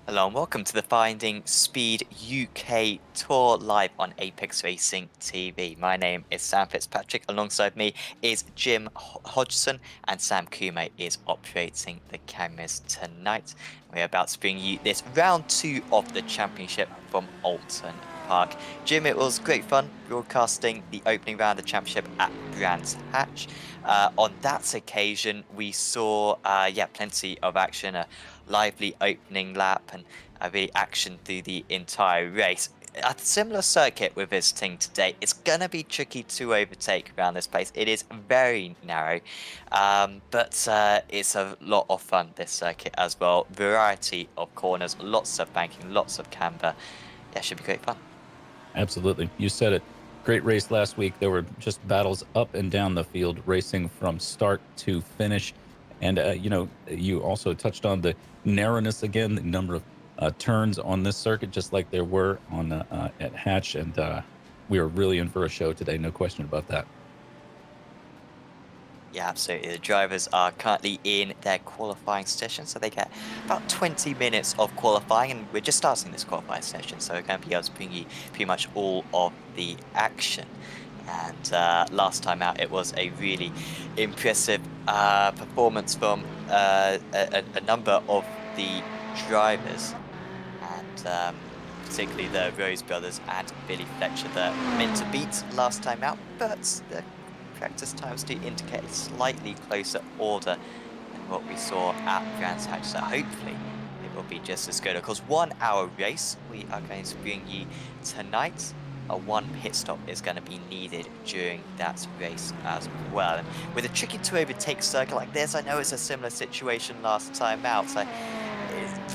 Hello and welcome to the Finding Speed UK Tour live on Apex Racing TV. My name is Sam Fitzpatrick. Alongside me is Jim Hodgson, and Sam Kume is operating the cameras tonight. We're about to bring you this round 2 of the championship from Oulton Park. Jim, it was great fun broadcasting the opening round of the championship at Brands Hatch. On that occasion, we saw plenty of action. Lively opening lap and really action through the entire race. A similar circuit we're visiting today. It's going to be tricky to overtake around this place. It is very narrow, but it's a lot of fun, this circuit as well. Variety of corners, lots of banking, lots of camber. Yeah, should be great fun. Absolutely. You said it. Great race last week. There were just battles up and down the field, racing from start to finish. And, you also touched on the narrowness again, the number of turns on this circuit, just like there were on at Hatch. And we are really in for a show today. No question about that. Yeah, absolutely. The drivers are currently in their qualifying session, so they get about 20 minutes of qualifying, and we're just starting this qualifying session, so we're going to be able to bring you pretty much all of the action. And last time out, it was a really impressive performance from a number of the drivers, and particularly the Rose brothers and Billy Fletcher that meant to beat last time out, but the practice times do indicate a slightly closer order than what we saw at Brands Hatch, so hopefully it will be just as good. Of course, 1 hour race we are going to bring you tonight. A 1 pit stop is going to be needed during that race as well. And with a tricky to overtake circuit like this, I know it's a similar situation last time out. So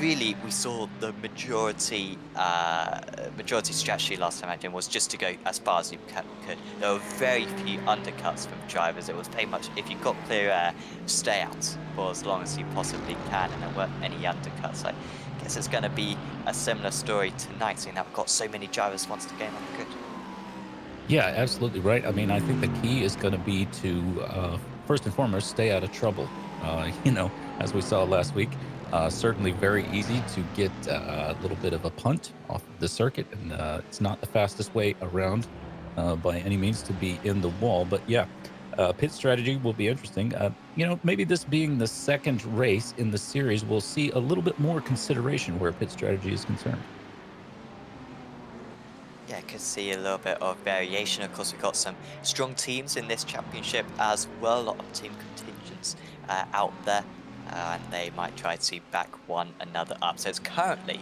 really, we saw the majority strategy last time out, Jim, was just to go as far as you could. There were very few undercuts from drivers. It was pretty much, if you got clear air, stay out for as long as you possibly can, and there weren't any undercuts. So I guess it's going to be a similar story tonight, seeing that we've got so many drivers wants to gain on the grid. Yeah, absolutely right. I mean, I think the key is going to be to, first and foremost, stay out of trouble. As we saw last week. Certainly very easy to get a little bit of a punt off the circuit, and it's not the fastest way around by any means to be in the wall. But yeah, pit strategy will be interesting. Maybe this being the second race in the series, we'll see a little bit more consideration where pit strategy is concerned. Yeah, could see a little bit of variation. Of course, we've got some strong teams in this championship as well. A lot of team contingents out there. And they might try to back one another up. So it's currently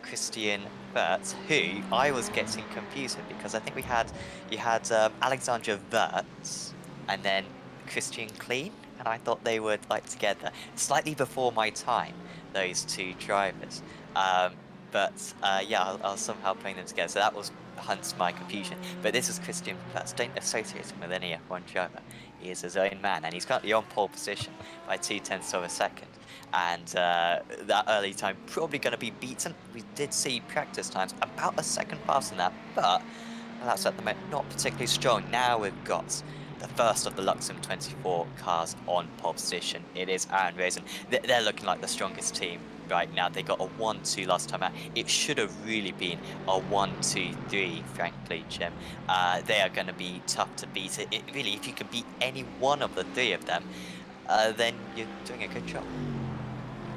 Christian Wirtz, who I was getting confused with, because I think you had Alexandra Wirtz and then Christian Clean, and I thought they were like together. Slightly before my time, those two drivers. But yeah, I was somehow putting them together. So that was hence my confusion. But this is Christian Wirtz. Don't associate him with any F1 driver. He is his own man, and he's currently on pole position by 0.2 of a second. And that early time probably going to be beaten. We did see practice times about a second faster than that, but that's at the moment not particularly strong. Now we've got the first of the Luxem 24 cars on pole position. It is Aaron Raisin. They're looking like the strongest team right now. They got a 1-2 last time out. It should have really been a 1-2-3, frankly, Jim. They are going to be tough to beat. Really, if you can beat any one of the three of them, then you're doing a good job.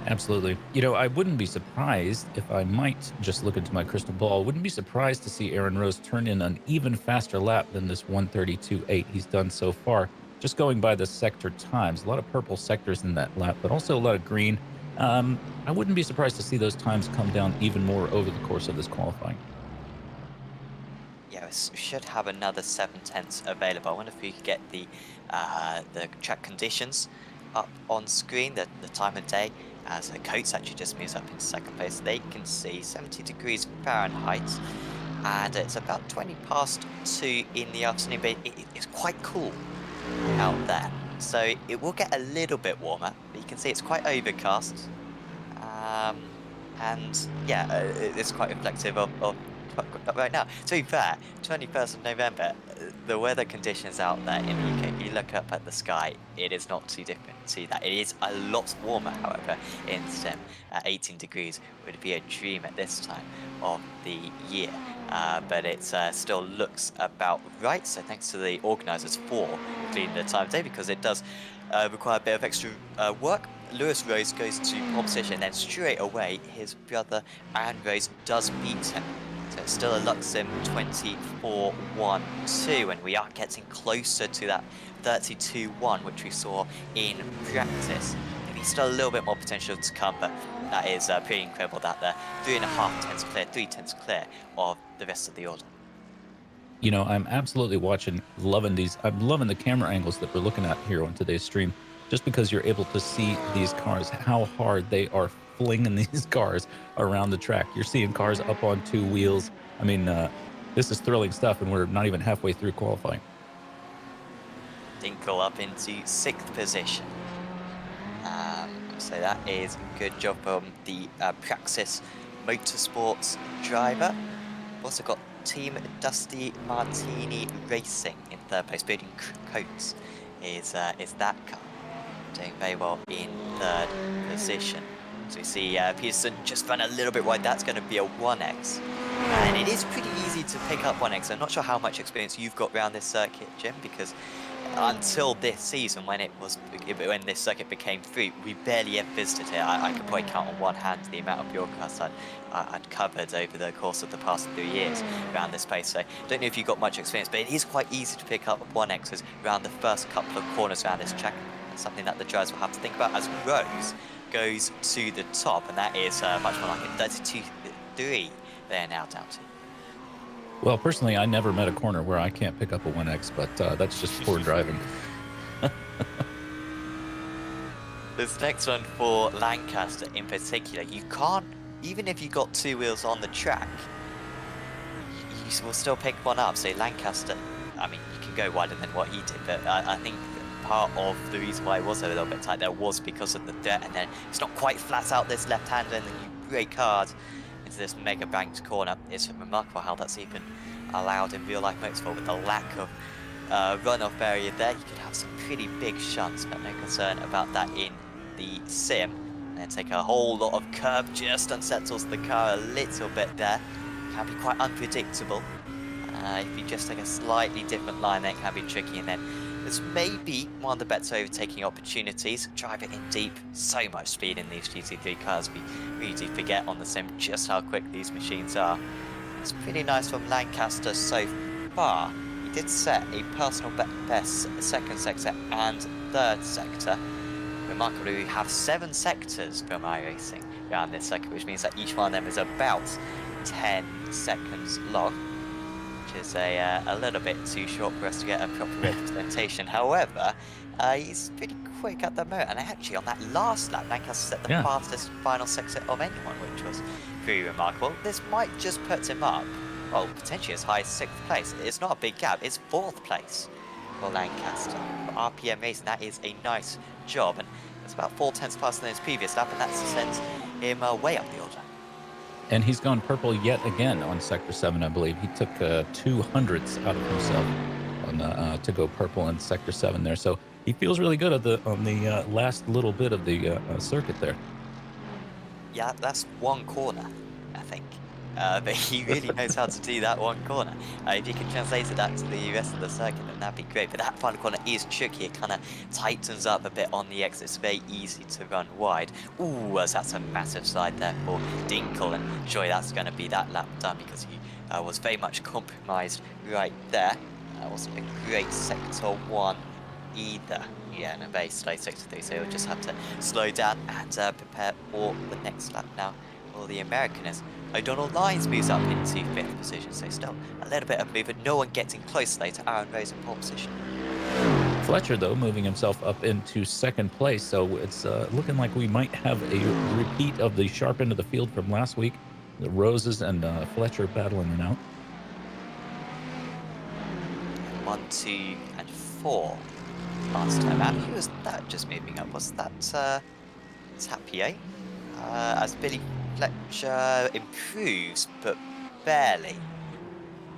Absolutely. I wouldn't be surprised if I might just look into my crystal ball. Wouldn't be surprised to see Aaron Rose turn in an even faster lap than this 1:32.8 he's done so far. Just going by the sector times, a lot of purple sectors in that lap, but also a lot of green. I wouldn't be surprised to see those times come down even more over the course of this qualifying. Yeah, we should have another 7/10 available. I wonder if we could get the track conditions up on screen, the time of day, as the Coates actually just moves up in second place. They can see 70 degrees Fahrenheit, and it's about 20 past 2 in the afternoon, but it's quite cool out there. So it will get a little bit warmer, but you can see it's quite overcast. And yeah, it's quite reflective of right now. To be fair, 21st of November, the weather conditions out there in the UK, if you look up at the sky, it is not too different to that. It is a lot warmer, however, in Sim. 18 degrees would be a dream at this time of the year. But it still looks about right. So thanks to the organisers for including the time day, because it does require a bit of extra work. Lewis Rose goes to pole position, then straight away his brother Aaron Rose does beat him. So it's still a Luxem 24-1-2, and we are getting closer to that 32-1, which we saw in practice. Maybe still a little bit more potential to come, but that is pretty incredible that they're 3.5 tenths clear, 3 tenths clear of the rest of the order. You know, I'm absolutely loving these. I'm loving the camera angles that we're looking at here on today's stream, just because you're able to see these cars, how hard they are flinging these cars around the track. You're seeing cars up on 2 wheels. I mean, this is thrilling stuff, and we're not even halfway through qualifying. Dinkle up into 6th position. So that is a good job from the Praxis Motorsports driver. We've also got Team Dusty Martini Racing in 3rd place. Building Coates is that car doing very well in 3rd position. So we see Peterson just run a little bit wide. That's going to be a 1x. And it is pretty easy to pick up 1x. I'm not sure how much experience you've got around this circuit, Jim, because until this season, when this circuit became free, we barely ever visited it. I could probably count on one hand the amount of broadcasts I'd covered over the course of the past 3 years around this place. So I don't know if you got much experience, but it is quite easy to pick up 1x's around the first couple of corners around this track. That's something that the drivers will have to think about as Rose goes to the top, and that is much more like it. 32.3 they're now down to. Well, personally, I never met a corner where I can't pick up a 1x, but that's just poor driving. This next one for Lancaster in particular, you can't, even if you got 2 wheels on the track, you will still pick one up. So Lancaster, I mean, you can go wider than what he did, but I think part of the reason why it was a little bit tight there was because of the dirt, and then it's not quite flat out this left-hander, and then you brake hard into this mega banked corner. It's remarkable how that's even allowed in real-life motorsport with the lack of runoff area there. You could have some pretty big shunts, but no concern about that in the sim. And then take a whole lot of curb, just unsettles the car a little bit there. Can be quite unpredictable. If you just take a slightly different line, that can be tricky. And then this may be one of the better overtaking opportunities. Drive it in deep. So much speed in these GT3 cars. We really do forget on the sim just how quick these machines are. It's pretty nice from Lancaster so far. He did set a personal best 2nd sector and 3rd sector. Remarkably, we have 7 sectors from iRacing around this circuit, which means that each one of them is about 10 seconds long, which is a little bit too short for us to get a proper representation. However, he's pretty quick at the moment, and actually on that last lap, Lancaster set the fastest final sector of anyone, which was pretty remarkable. This might just put him up, well, potentially as high as 6th place. It's not a big gap, it's 4th place for Lancaster. For RPM Racing, that is a nice job, and it's about 4 tenths faster than his previous lap, and that sends him way up the order. And he's gone purple yet again on Sector 7, I believe. He took 2 hundredths out of himself on to go purple in Sector 7 there. So he feels really good on the last little bit of the circuit there. Yeah, that's one corner, I think. But he really knows how to do that one corner. If you can translate that to the rest of the circuit, then that'd be great. But that final corner is tricky. It kind of tightens up a bit on the exit. It's very easy to run wide. Ooh, that's a massive slide there for Dinkle. And surely that's going to be that lap done, because he was very much compromised right there. That wasn't a great Sector 1 either. Yeah, and a very slow Sector 3. So he'll just have to slow down and prepare for the next lap now for the Americaners. O'Donnell Lyons moves up into 5th position, so still a little bit of movement. No one getting close though to Aaron Rose in pole position. Fletcher, though, moving himself up into 2nd place, so it's looking like we might have a repeat of the sharp end of the field from last week. The Roses and Fletcher battling it out. 1, 2, and 4 last time out. Who was that just moving up? Was that Tapie? As Billy Fletcher improves, but barely.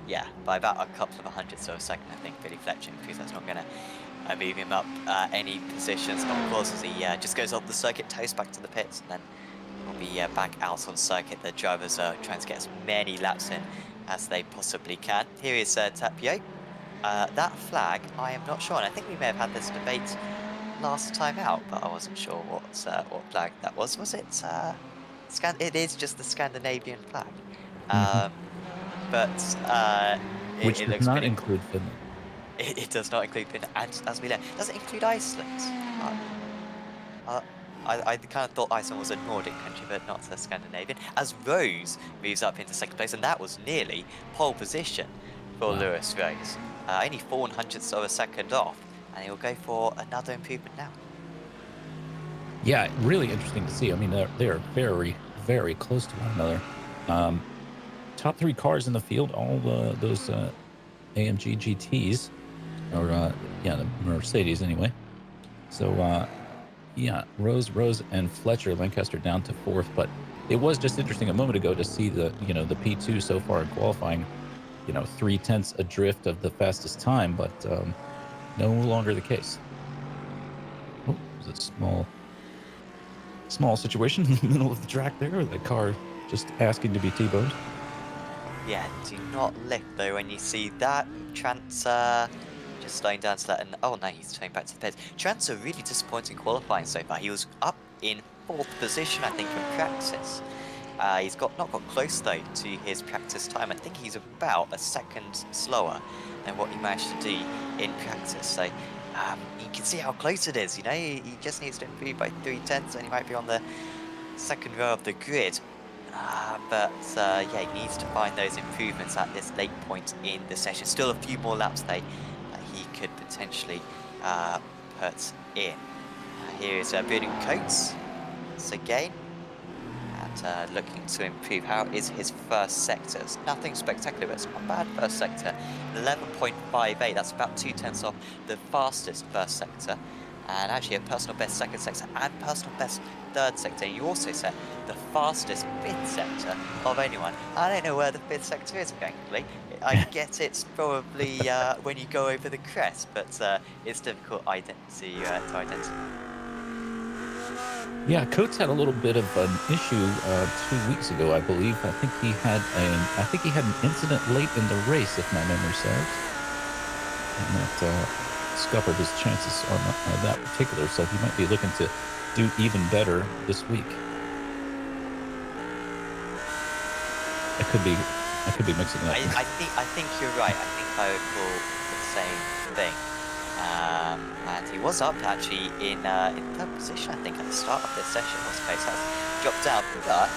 Yeah, by about a couple of hundredths of a second, I think Billy Fletcher improves. That's not going to move him up any positions. Of course, as he just goes off the circuit, toast back to the pits, and then he'll be back out on circuit. The drivers are trying to get as many laps in as they possibly can. Here is Tapio. That flag, I am not sure, and I think we may have had this debate last time out, but I wasn't sure what flag that was. Was it? It is just the Scandinavian flag. Hmm. Um, but Which it does looks not pretty. include Finland. It does not include Finland, and as we learned, does it include Iceland? Uh, I kind of thought Iceland was a Nordic country, but not a Scandinavian. As Rose moves up into second place, and that was nearly pole position for Wow. Lewis Rose. Only 400ths of a second off, and he'll go for another improvement now. Yeah, really interesting to see. I mean, they're very, very close to one another. Um, Top three cars in the field, all those AMG GTs, or yeah, the Mercedes anyway. So yeah, Rose, and Fletcher, Lancaster down to fourth. But it was just interesting a moment ago to see the the P2 so far in qualifying. 3/10 adrift of the fastest time, but no longer the case. Oh, there's a small situation in the middle of the track there. The car just asking to be T-boned. Yeah, do not lift though when you see that. Trant's just slowing down to that, and oh no, he's turning back to the pits. Trant's a really disappointing qualifying so far. He was up in fourth position, I think, in practice. He's not got close though to his practice time. I think he's about a second slower than what he managed to do in practice. So you can see how close it is. He just needs to improve by 3/10, and he might be on the second row of the grid. But yeah, he needs to find those improvements at this late point in the session. Still a few more laps that he could potentially put in. Here is building coats once again, and looking to improve. How is his first sector? It's nothing spectacular, but it's not bad first sector. 11.58, that's about 2/10 off the fastest first sector. And actually a personal best second sector and personal best third sector. You also set the fastest fifth sector of anyone. I don't know where the fifth sector is exactly. I guess it's probably when you go over the crest, but it's difficult to identify. Yeah, Coates had a little bit of an issue 2 weeks ago, I believe. I think he had an incident late in the race, if my memory serves, and that scuppered his chances on that particular. So he might be looking to do even better this week. I could be mixing it up. I think you're right. I think I would call the same thing. And he was up actually in third position, I think, at the start of this session. Lost pace has dropped down, but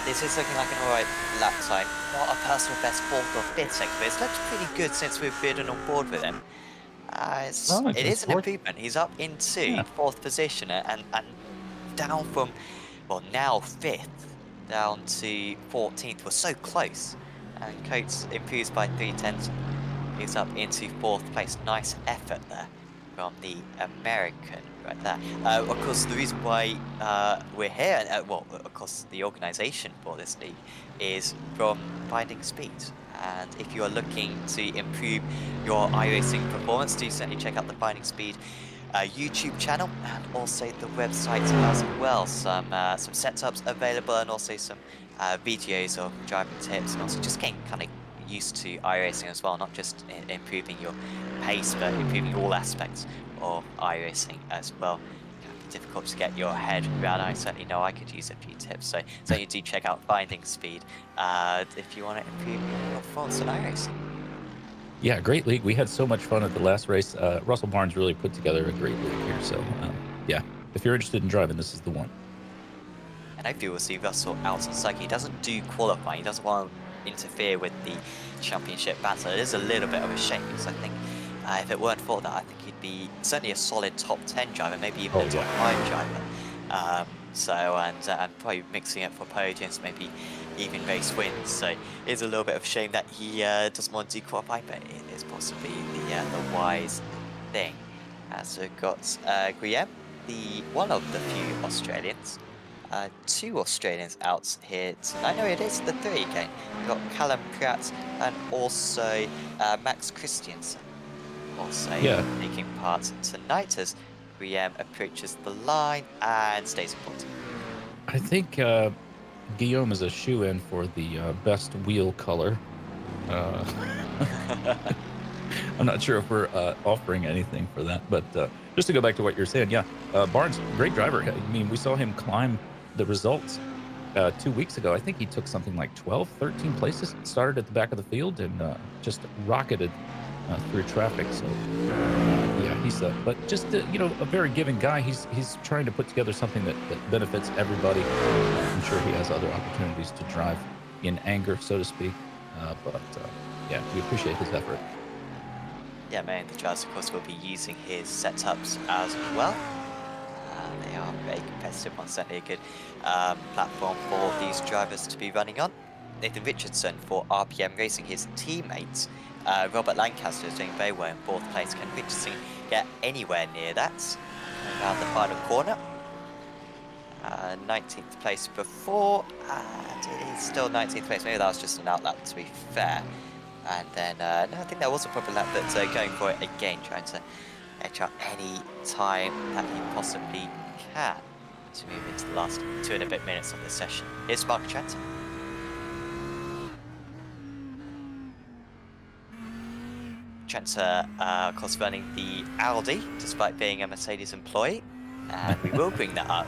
this is looking like an alright lap time. Not a personal best fourth or fifth sector, but it's looked pretty good since we've been on board with him. It is an improvement. He's up into fourth position and down from, well, now fifth down to 14th. We're so close. And Coates improves by 3/10. He's up into fourth place. Nice effort there from the American right there. Of course, the reason why we're here, well, of course, the organisation for this league is from Finding Speed. And if you are looking to improve your iRacing performance, do certainly check out the Finding Speed YouTube channel and also the website as well. Some setups available, and also some videos of driving tips, and also just getting kind of used to iRacing as well, not just improving your pace, but improving all aspects of iRacing as well. It can be difficult to get your head around. I certainly know I could use a few tips, so certainly do check out Finding Speed if you want to improve your performance in iRacing. Yeah, great league. We had so much fun at the last race. Russell Barnes really put together a great league here. So yeah, if you're interested in driving, this is the one. And hopefully we'll see Russell out on circuit. He doesn't do qualifying. He doesn't want to interfere with the championship battle. It is a little bit of a shame, because I think if it weren't for that, I think he'd be certainly a solid top 10 driver, maybe even a top 5 driver. And probably mixing it for podiums, maybe even race wins. So it is a little bit of a shame that he doesn't want to do qualifying, but it is possibly the wise thing. So we've got Guillem, one of the few Australians two Australians out here tonight. No, it is the three again. We've got Callum Pratt and also Max Christiansen also Yeah, taking part tonight as 3M approaches the line and stays in port. I think Guillaume is a shoe in for the best wheel color. Uh, I'm not sure if we're offering anything for that, but just to go back to what you're saying, yeah, Barnes, great driver. I mean, we saw him climb the results 2 weeks ago. I think he took something like 12, 13 places, started at the back of the field and just rocketed through traffic. So, yeah, he's but just a very giving guy. He's trying to put together something that benefits everybody. I'm sure he has other opportunities to drive in anger, so to speak. But yeah, we appreciate his effort. Yeah, many of the drivers, of course, will be using his setups as well. They are very competitive on, certainly a good platform for these drivers to be running on. Nathan Richardson for RPM Racing, his teammates. Robert Lancaster is doing very well in fourth place. Can Richardson get anywhere near that? Around the final corner. 19th place before, and it is still 19th place. Maybe that was just an outlap, to be fair. And then, no, I think that was a proper lap, but going for it again, trying to edge out any time that he possibly can to move into the last 2 and a bit minutes of the session. Here's Mark Trent. Trent, of course, running the Audi, despite being a Mercedes employee. And we will bring that up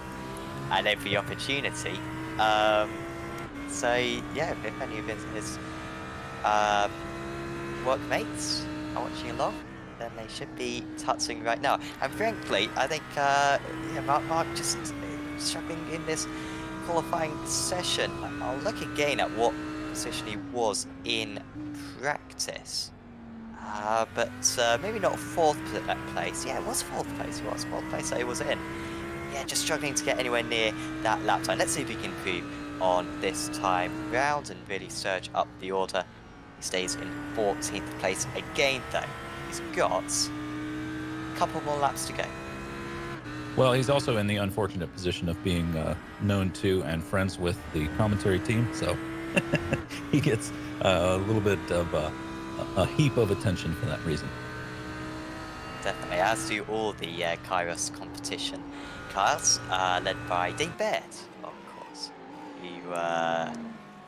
at every opportunity. So, yeah, if any of his workmates are watching along, then they should be tutsing right now. And frankly, I think yeah, Mark just struggling in this qualifying session. I'll look again at what position he was in practice. But maybe not fourth place. Yeah, it was fourth place. It was fourth place that he was in. Yeah, just struggling to get anywhere near that lap time. Let's see if he can improve on this time round and really surge up the order. He stays in 14th place again, though. He's got a couple more laps to go. Well, he's also in the unfortunate position of being known to and friends with the commentary team, so he gets a little bit of a heap of attention for that reason. Definitely, as do all the Kairos competition cars, led by Dave Baird, of course, who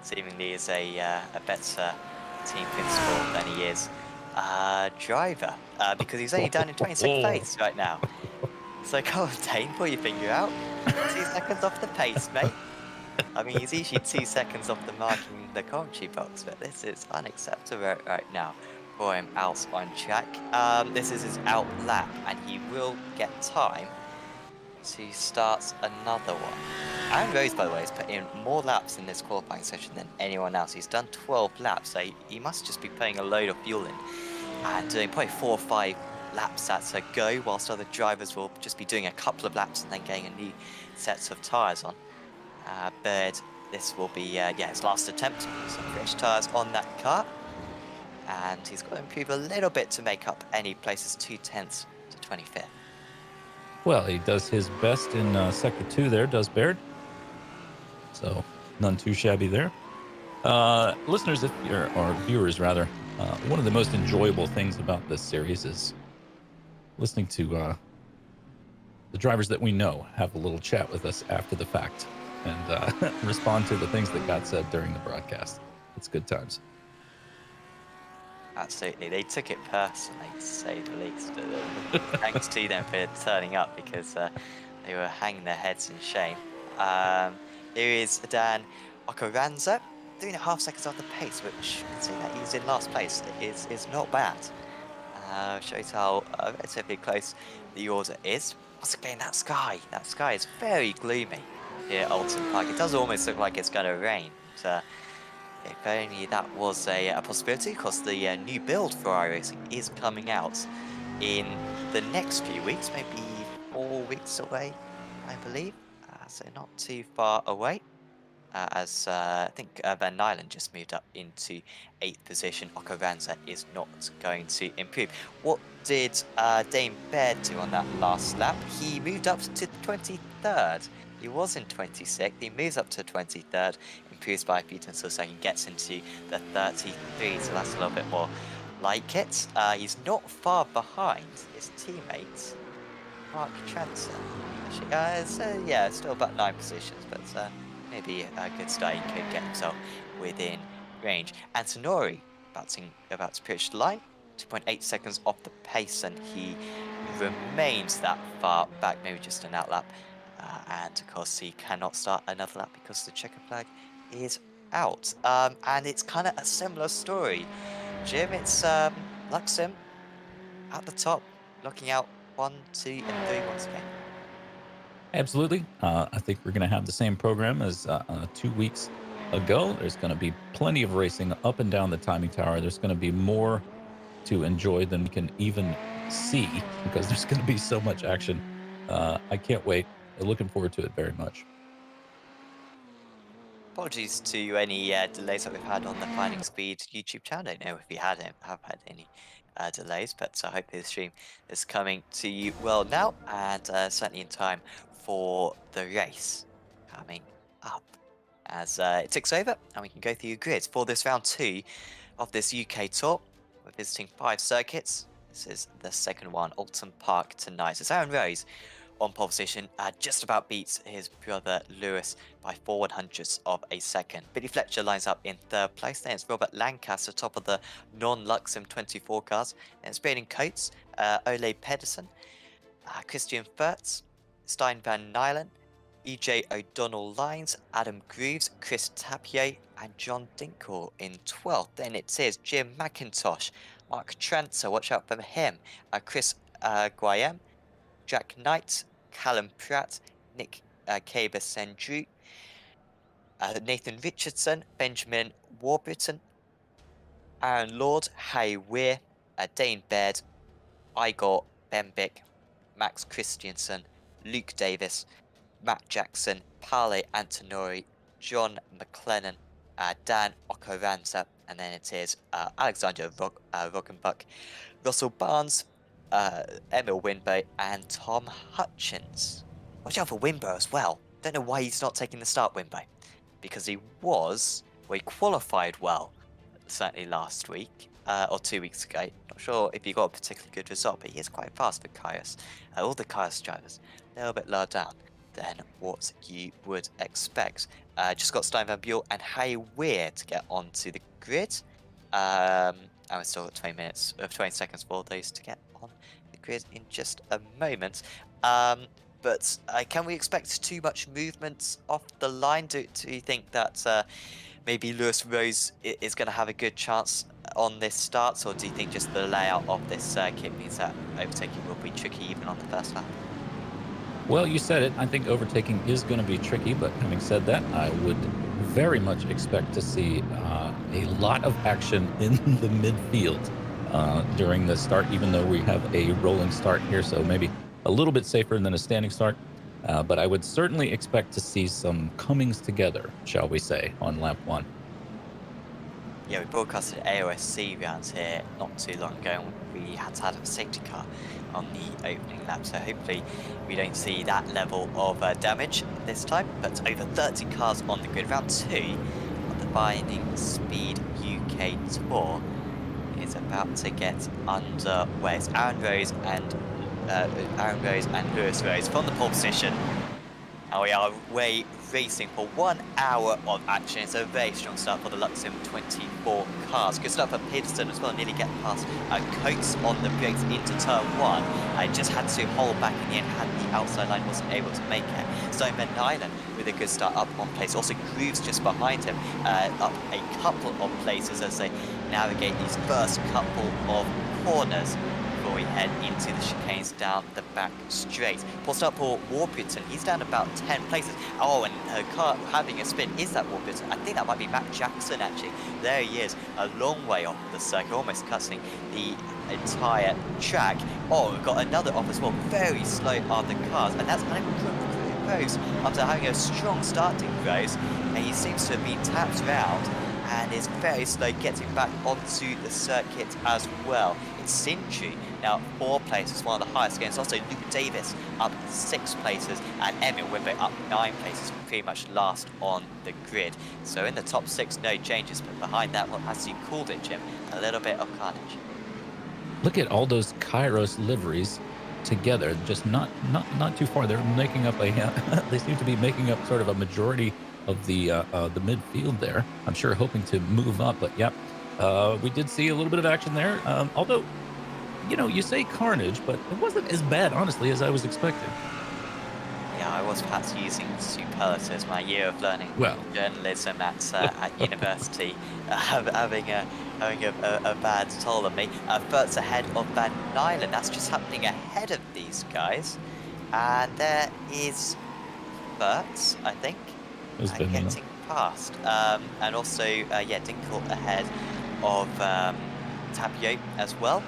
seemingly is a better team principal than he is driver, because he's only down in 26th place right now. So come on, Dane, pull your finger out. 2 seconds off the pace, mate. I mean, he's usually 2 seconds off the mark in the commentary box, but this is unacceptable right now for him out on track. This is his out lap, and he will get time to start another one. Aaron Rose, by the way, has put in more laps in this qualifying session than anyone else. He's done 12 laps, so he must just be putting a load of fuel in and doing probably 4 or 5 laps at a go, whilst other drivers will just be doing a couple of laps and then getting a new set of tyres on. Bird, this will be yeah, his last attempt. Some fresh tyres on that car, and he's got to improve a little bit to make up any places 2/10 to 25th. Well, he does his best in Sector 2 there, does Baird. So, none too shabby there. Listeners, or viewers rather, one of the most enjoyable things about this series is listening to the drivers that we know have a little chat with us after the fact and respond to the things that got said during the broadcast. It's good times. Absolutely, they took it personally, to say the least. Thanks to them for turning up, because they were hanging their heads in shame. Here is Dan Ocaranza, 3.5 seconds off the pace, which, considering that he's in last place, is not bad. Shows how relatively close the order is. Once again, that sky is very gloomy here at Oulton Park. It does almost look like it's going to rain. But, if only that was a possibility, because the new build for iRacing is coming out in the next few weeks, maybe 4 weeks away, I believe. So not too far away. as I think Van Nylen just moved up into 8th position. Okaranza is not going to improve. What did Dame Baird do on that last lap? He moved up to 23rd. He was in 26th. He moves up to 23rd, improves by a few tenths of a second, gets into the 33. So that's a little bit more like it. He's not far behind his teammates, Mark Transer. Actually, yeah, still about 9 positions, but maybe a good start. He could get himself within range. And Sonori about to pitch the line, 2.8 seconds off the pace, and he remains that far back, maybe just an outlap. And of course, he cannot start another lap because the checker flag is out. And it's kind of a similar story. Jim, it's Luxem at the top, looking out 1, 2, and 3 once again. Absolutely. I think we're going to have the same program as 2 weeks ago. There's going to be plenty of racing up and down the timing tower. There's going to be more to enjoy than we can even see because there's going to be so much action. I can't wait. Looking forward to it very much. Apologies to any delays that we've had on the Finding Speed YouTube channel. I don't know if we have had any delays, but hopefully the stream is coming to you well now, and certainly in time for the race coming up. As it ticks over, and we can go through grids for this round 2 of this UK tour. We're visiting 5 circuits. This is the second one, Oulton Park tonight. It's Aaron Rose on pole position, just about beats his brother Lewis by 4/100ths of a second. Billy Fletcher lines up in 3rd place. Then it's Robert Lancaster, top of the non-Luxem 24 cars. Then it's Braden Coates, Ole Pedersen, Christian Furtz, Stein Van Nylen, EJ O'Donnell Lines, Adam Grooves, Chris Tapier, and John Dinkle in 12th. Then it says Jim McIntosh, Mark Tranter, watch out for him, Chris Guayam, Jack Knight, Callum Pratt, Nick Caber-Sendru, Nathan Richardson, Benjamin Warburton, Aaron Lord, Harry Weir, Dane Baird, Igor Bembick, Max Christiansen, Luke Davis, Matt Jackson, Paolo Antonori, John McLennan, Dan Okaranza, and then it is Alexander Roggenbuck, Russell Barnes, Emil Winbo, and Tom Hutchins. Watch out for Winbo as well. Don't know why he's not taking the start, Winbo. Because he qualified well, certainly last week, or 2 weeks ago. Not sure if he got a particularly good result, but he is quite fast for Kaios. All the Kaios drivers, a little bit lower down than what you would expect. Just got Stein Van Buell and Hay Weir to get onto the grid. And we've still got 20 seconds for those to get on the grid in just a moment. But can we expect too much movement off the line? Do you think that maybe Lewis Rose is going to have a good chance on this start, or do you think just the layout of this circuit means that overtaking will be tricky even on the first lap? Well, you said it. I think overtaking is going to be tricky, but having said that, I would very much expect to see a lot of action in the midfield during the start, even though we have a rolling start here, so maybe a little bit safer than a standing start. But I would certainly expect to see some comings together, shall we say, on lap 1. Yeah, we broadcasted AOSC rounds here not too long ago, and we had to have a safety car on the opening lap, so hopefully we don't see that level of damage this time. But over 30 cars on the grid. Round 2 of the Finding Speed UK Tour is about to get underway. It's Aaron Rose and Lewis Rose from the pole position. And we are away racing for 1 hour of action. It's a very strong start for the Luxem 24 cars. Good start for Peterson as well, nearly get past Coates on the brakes into turn 1. I just had to hold back in the end, had the outside line, wasn't able to make it. So Van Nylen with a good start up on place. Also Grooves just behind him, up a couple of places as they navigate these first couple of corners before we head into the chicanes down the back straight. Paul start for Warburton, he's down about 10 places. Oh, and her car having a spin. Is that Warburton? I think that might be Matt Jackson actually. There he is, a long way off the circuit, almost cutting the entire track. Oh, we've got another off as well. Very slow are the cars, and that's Rose, after having a strong start to Rose, and he seems to have been tapped round and is very slow getting back onto the circuit as well. It's Sinju now 4 places, one of the highest games. Also Luke Davis up 6 places, and Emil Wimber up 9 places, pretty much last on the grid. So in the top 6, no changes, but behind that one, as you called it, Jim, a little bit of carnage. Look at all those Kairos liveries together, just not too far. They're making up a they seem to be making up sort of a majority of the midfield there. I'm sure hoping to move up, but yeah, we did see a little bit of action there. Although, you know, you say carnage, but it wasn't as bad, honestly, as I was expecting. Yeah, I was perhaps using superlatives. My year of learning Well, journalism at university, having a bad toll on me. Bert's ahead of Van Nylen. That's just happening ahead of these guys, and there is Bert, I think, it's been getting past, and also yeah, Dinkel ahead of Tapio as well.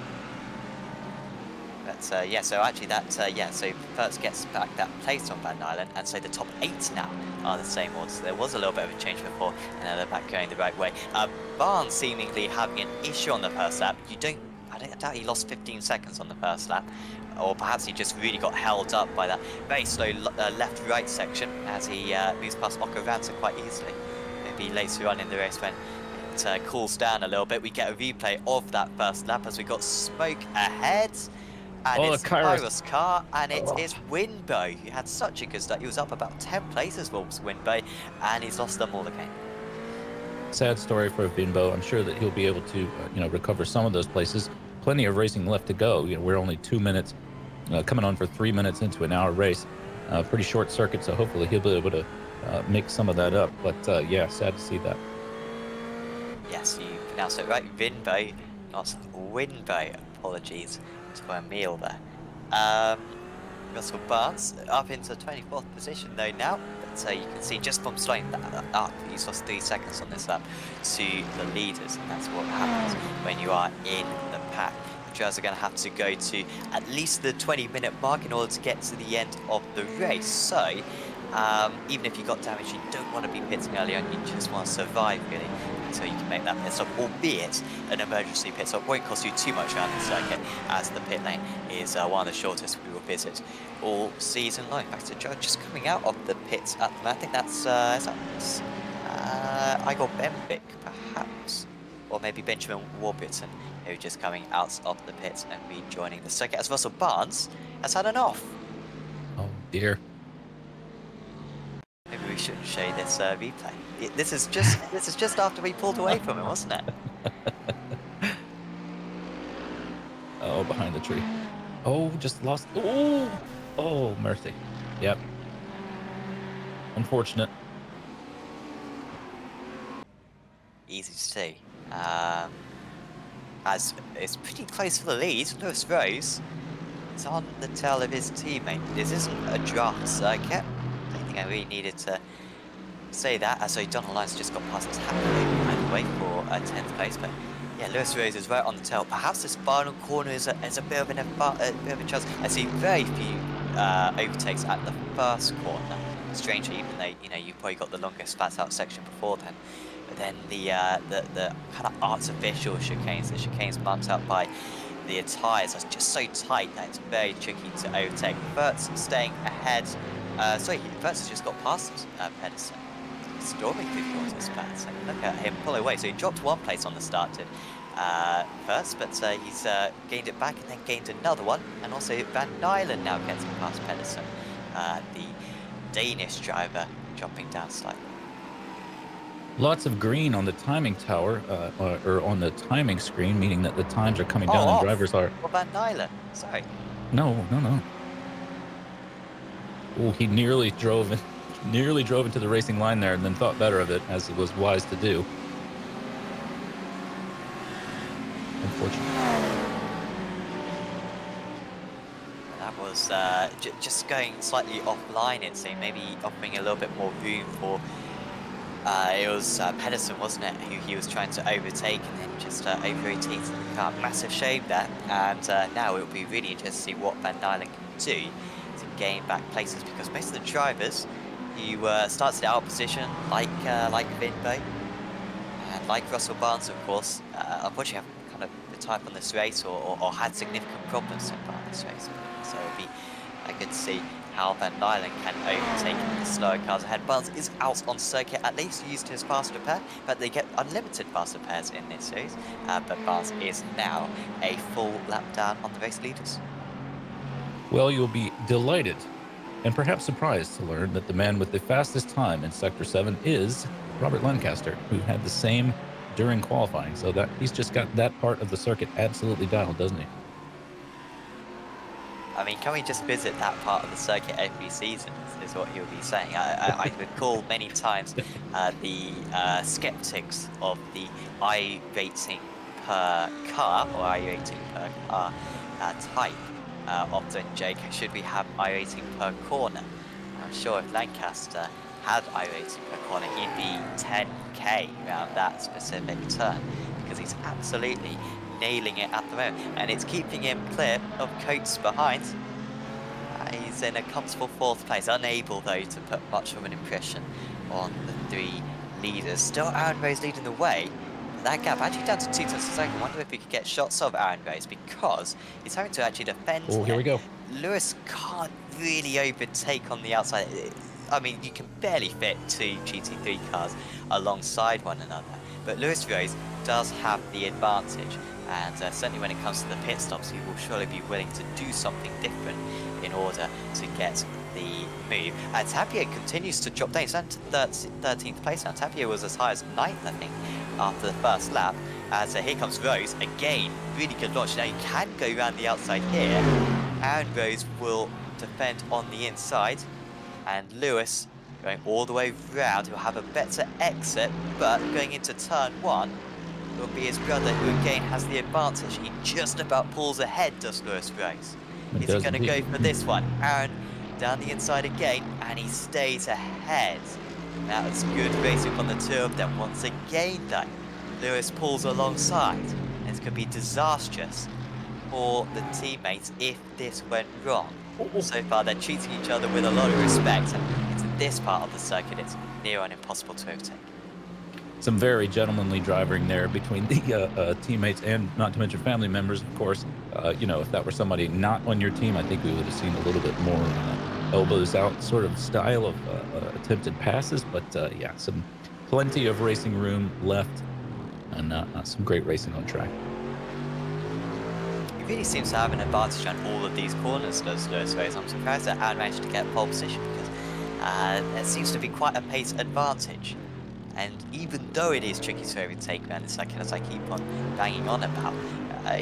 But yeah, so actually that, yeah, so Pertz gets back that place on Van Nylen, and so the top 8 now are the same order. So there was a little bit of a change before, and now they're back going the right way. Barnes seemingly having an issue on the first lap. I doubt he lost 15 seconds on the first lap, or perhaps he just really got held up by that very slow left-right section as he moves past Okaranta quite easily. Maybe later on in the race when it cools down a little bit, we get a replay of that first lap as we got smoke ahead. And it's Kairos' car, and it is Winbo. He had such a good start. He was up about 10 places for Winbo, and he's lost them all again. Sad story for Winbo. I'm sure that he'll be able to, you know, recover some of those places. Plenty of racing left to go. You know, we're only 2 minutes, coming on for 3 minutes into an hour race. Pretty short circuit, so hopefully he'll be able to make some of that up. But yeah, sad to see that. Yes, you pronounced it right. Winbo, not Winbo. Apologies to Emil there. Russell Barnes up into 24th position though now, but you can see just from starting that up, he's lost 3 seconds on this lap to the leaders, and that's what happens when you are in the pack. The drivers are going to have to go to at least the 20-minute mark in order to get to the end of the race, so even if you got damage, you don't want to be pitting early on, you just want to survive really until you can make that pit stop, albeit an emergency pit stop won't cost you too much around the circuit, as the pit lane is one of the shortest we will visit all season long. In fact, Joe just coming out of the pits at the moment. I think that's Igor Bembic perhaps, or maybe Benjamin Warburton, who are just coming out of the pits and rejoining the circuit, as Russell Barnes has had an off. Oh dear. Maybe we shouldn't show this replay. This is just after we pulled away from him, wasn't it? Oh, behind the tree. Oh, just lost. Oh, mercy. Yep. Unfortunate. Easy to see. As it's pretty close for the lead. Lewis Rose is on the tail of his teammate. This isn't a draft circuit. I think I really needed to say that. So Donald Lyons just got past Tapio, by the way, for a 10th place. But yeah, Lewis Rose is right on the tail. Perhaps this final corner is a bit of a chance. I see very few overtakes at the first corner. Strangely, even though you probably got the longest flat out section before then. But then the kind of artificial chicanes, the chicanes marked out by the tyres are just so tight that it's very tricky to overtake. Bert's staying ahead. Sorry, Bert's has just got past Pedersen. Storming through the corners, Bert's. Look at him pull away. So he dropped 1 place on the start first, but he's gained it back and then gained another one. And also Van Nylen now getting past Pedersen, the Danish driver, dropping down slightly. Lots of green on the timing tower, or on the timing screen, meaning that the times are coming down and drivers are... Well, Van Nylen, sorry. No. Oh, he nearly drove into the racing line there and then thought better of it, as it was wise to do. Unfortunately. That was just going slightly offline, it seemed, maybe offering a little bit more room for... it was Pedersen, wasn't it, who he was trying to overtake and then just overheated the car. Massive shame there, and now it will be really interesting to see what Van Nylen can do to gain back places because most of the drivers who started out position, like Vinbo and like Russell Barnes, of course, unfortunately have kind of retired from this race or had significant problems so far in this race. So it'll be good to see how Van Dylen can overtake the slower cars ahead. Barnes is out on circuit, at least used his fast repair, but they get unlimited fast repairs in this series. But Barnes is now a full lap down on the race leaders. Well, you'll be delighted and perhaps surprised to learn that the man with the fastest time in Sector 7 is Robert Lancaster, who had the same during qualifying. So that he's just got that part of the circuit absolutely dialed, doesn't he? I mean, can we just visit that part of the circuit every season, is what he'll be saying. I recall many times the skeptics of the iRacing per car, or iRacing per car type, often joke, should we have iRacing per corner? I'm sure if Lancaster had iRacing per corner, he'd be 10k around that specific turn, because he's absolutely nailing it at the moment, and it's keeping him clear of Coates behind. He's in a comfortable 4th place, unable though to put much of an impression on the 3 leaders. Still Aaron Rose leading the way. That gap actually down to 2 tenths a second. I wonder if we could get shots of Aaron Rose, because he's having to actually defend. Oh, here we go. Lewis can't really overtake on the outside. I mean, you can barely fit 2 GT3 cars alongside one another, but Lewis Rose does have the advantage. And certainly when it comes to the pit stops, he will surely be willing to do something different in order to get the move. Tapia continues to drop down. He's down to 13th place now. Tapia was as high as 9th, I think, after the first lap. As here comes Rose. Again, really good launch. Now you can go around the outside here. And Rose will defend on the inside. And Lewis going all the way round. He'll have a better exit, but going into turn 1, will be his brother, who again has the advantage. He just about pulls ahead, does Lewis Rose. Is he going to go for this one? Aaron down the inside again, and he stays ahead. That was good racing from the 2 of them. Once again, though, Lewis pulls alongside. This could be disastrous for the teammates if this went wrong. So far, they're treating each other with a lot of respect, and into this part of the circuit, it's near on impossible to overtake. Some very gentlemanly driving there between the teammates, and not to mention family members, of course. If that were somebody not on your team, I think we would have seen a little bit more elbows out sort of style of attempted passes. But yeah, plenty of racing room left, and some great racing on track. He really seems to have an advantage on all of these corners, does Lewis Rose. I'm surprised that Aaron managed to get pole position, because there seems to be quite a pace advantage. And even though it is tricky to overtake around the second, as I keep on banging on about,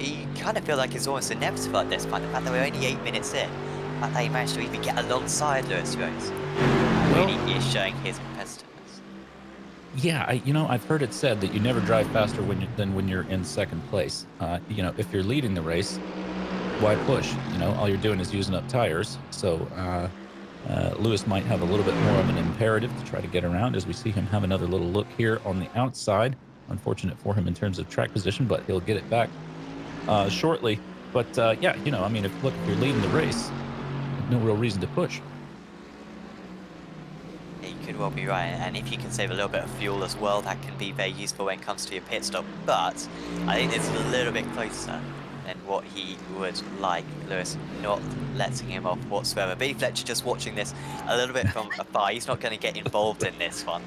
you kind of feel like it's almost inevitable at this point. The fact that we're only 8 minutes in, the fact that he managed to even get alongside Lewis Rose, really is showing his competitiveness. Yeah, I've heard it said that you never drive faster than when you're in 2nd place. If you're leading the race, why push? All you're doing is using up tires. So Lewis might have a little bit more of an imperative to try to get around, as we see him have another little look here on the outside. Unfortunate for him in terms of track position, but he'll get it back shortly. But yeah, if you're leading the race, no real reason to push. You could well be right, and if you can save a little bit of fuel as well, that can be very useful when it comes to your pit stop. But I think it's a little bit closer than what he would like. Lewis not letting him off whatsoever. Billy Fletcher just watching this a little bit from afar. He's not going to get involved in this one.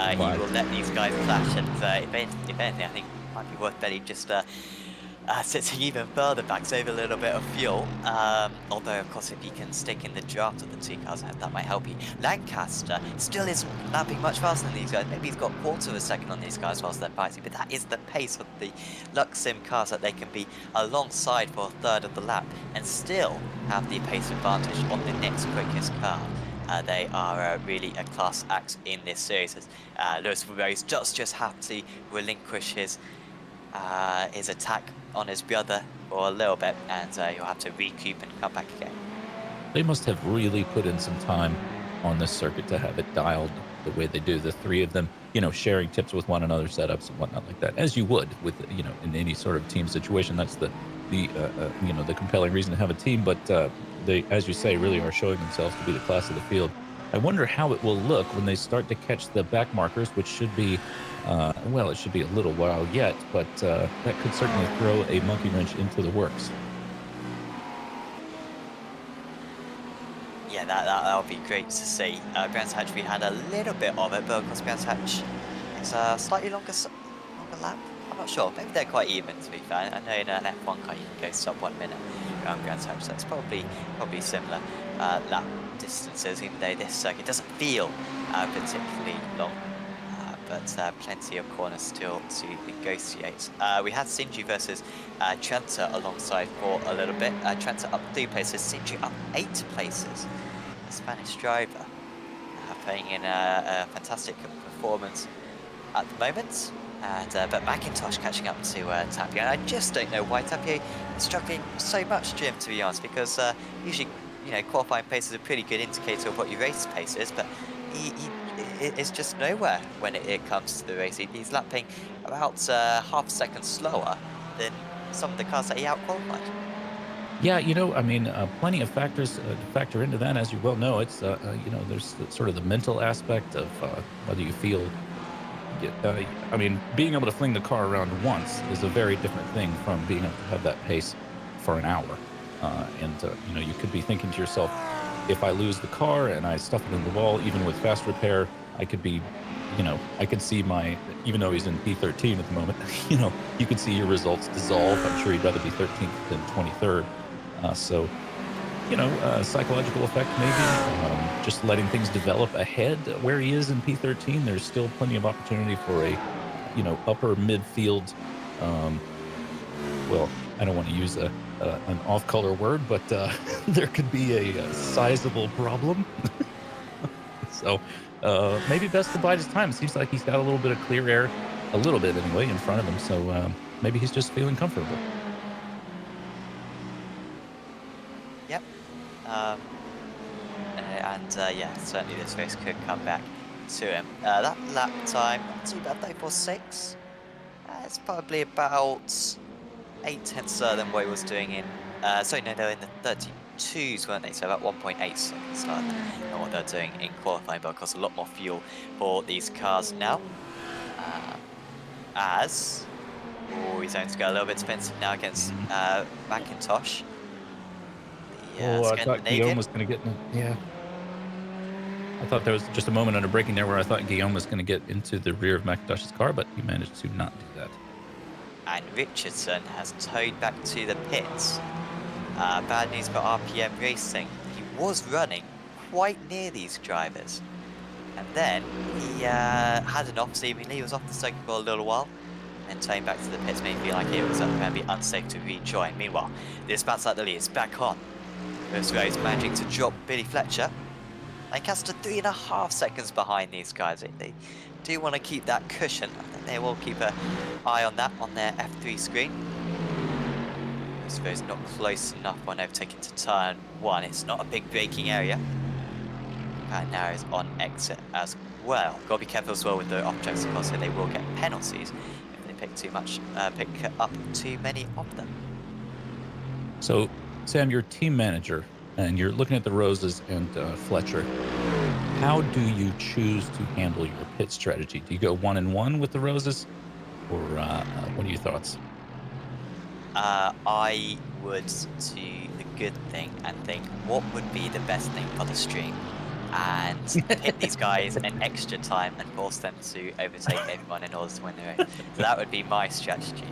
He will let these guys clash, and if anything, I think it might be worth Billy just sitting even further back, save a little bit of fuel. Although, of course, if he can stick in the draft of the 2 cars, that might help you. Lancaster still isn't lapping much faster than these guys. Maybe he's got a quarter of a second on these guys whilst they're fighting, but that is the pace of the Lux Sim cars, that they can be alongside for a third of the lap and still have the pace advantage on the next quickest car. They are really a class act in this series. Lewis Rose does just have to relinquish his attack on his brother for a little bit, and he'll have to recoup and come back again. They must have really put in some time on this circuit to have it dialed the way they do. The 3 of them, sharing tips with one another, setups and whatnot like that, as you would with, in any sort of team situation. That's the the compelling reason to have a team, but they, as you say, really are showing themselves to be the class of the field. I wonder how it will look when they start to catch the back markers, which should be, well, it should be a little while yet, but that could certainly throw a monkey wrench into the works. Yeah, that'll be great to see. Brands Hatch, we had a little bit of it, but of course Brands Hatch is a slightly longer lap. I'm not sure. Maybe they're quite even, to be fair. I know in an F1 car you can go sub 1 minute around Brands Hatch, so it's probably similar lap distances, even though this circuit doesn't feel particularly long. But plenty of corners still to negotiate. We had Sinji versus Trenta alongside for a little bit. Trenta up 3 places, Sinji up 8 places. A Spanish driver putting in a fantastic performance at the moment. But McIntosh catching up to Tapia. And I just don't know why Tapia is struggling so much, Jim, to be honest, because usually, qualifying pace is a pretty good indicator of what your race pace is, but it's just nowhere when it comes to the race. He's lapping about half a second slower than some of the cars that he out-qualified. Yeah, I mean, plenty of factors to factor into that. As you well know, it's there's sort of the mental aspect of whether you feel. I mean, being able to fling the car around once is a very different thing from being able to have that pace for an hour. You could be thinking to yourself, if I lose the car and I stuff it in the wall, even with fast repair, I could be, I could see even though he's in P13 at the moment, you could see your results dissolve. I'm sure he'd rather be 13th than 23rd. Psychological effect maybe, just letting things develop ahead where he is in P13. There's still plenty of opportunity for a, upper midfield, well, I don't want to use an off-color word, but there could be a sizable problem. So maybe best to bide his time. It seems like he's got a little bit of clear air, a little bit anyway, in front of him. So maybe he's just feeling comfortable. Yep. Yeah, certainly this race could come back to him. That lap time, not too bad though for 6. It's probably about 8 tenths slower than what he was doing in, they were in the 32s, weren't they? So about 1.8 seconds slower than what they're doing in qualifying, but of course a lot more fuel for these cars now. He's going to go a little bit expensive now against McIntosh. I thought Guillaume was going to get yeah. I thought there was just a moment under braking there where I thought Guillaume was going to get into the rear of McIntosh's car, but he managed to not do that. And Richardson has towed back to the pits. Bad news for RPM Racing. He was running quite near these drivers. And then he had an off seemingly. He was off the circuit for a little while. And towing back to the pits made me feel like it was going to be unsafe to rejoin. Meanwhile, this bounce out the lead is back on. First race managing to drop Billy Fletcher. Lancaster 3.5 seconds behind these guys. They do want to keep that cushion. I think they will keep an eye on that on their F3 screen. This is not close enough when overtaking to turn 1. It's not a big braking area. And now is on exit as well. Got to be careful as well with the objects, of course, so they will get penalties if they pick up too many of them. So, Sam, you're team manager, and you're looking at the Roses and Fletcher. How do you choose to handle your pit strategy? Do you go 1-1 with the Roses, or what are your thoughts? I would do the good thing and think what would be the best thing for the stream, and hit these guys an extra time and force them to overtake everyone in order to win the race. So that would be my strategy.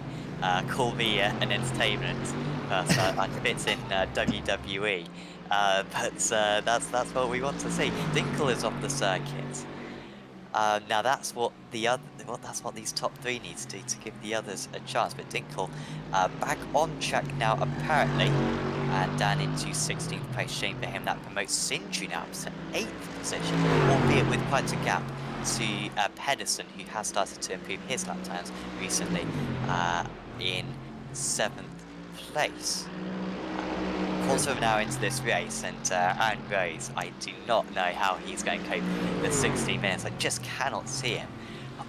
Call me an entertainment person. I fit in WWE. But that's what we want to see. Dinkel is off the circuit. Now that's what these top 3 need to do to give the others a chance. But Dinkel back on track now apparently, and down into 16th place. Shame for him. That promotes Sindri now to 8th position, albeit with quite a gap to Pedersen, who has started to improve his lap times recently, in 7th place. Also now into this race, and Aaron Rose, I do not know how he's going to cope with 60 minutes. I just cannot see him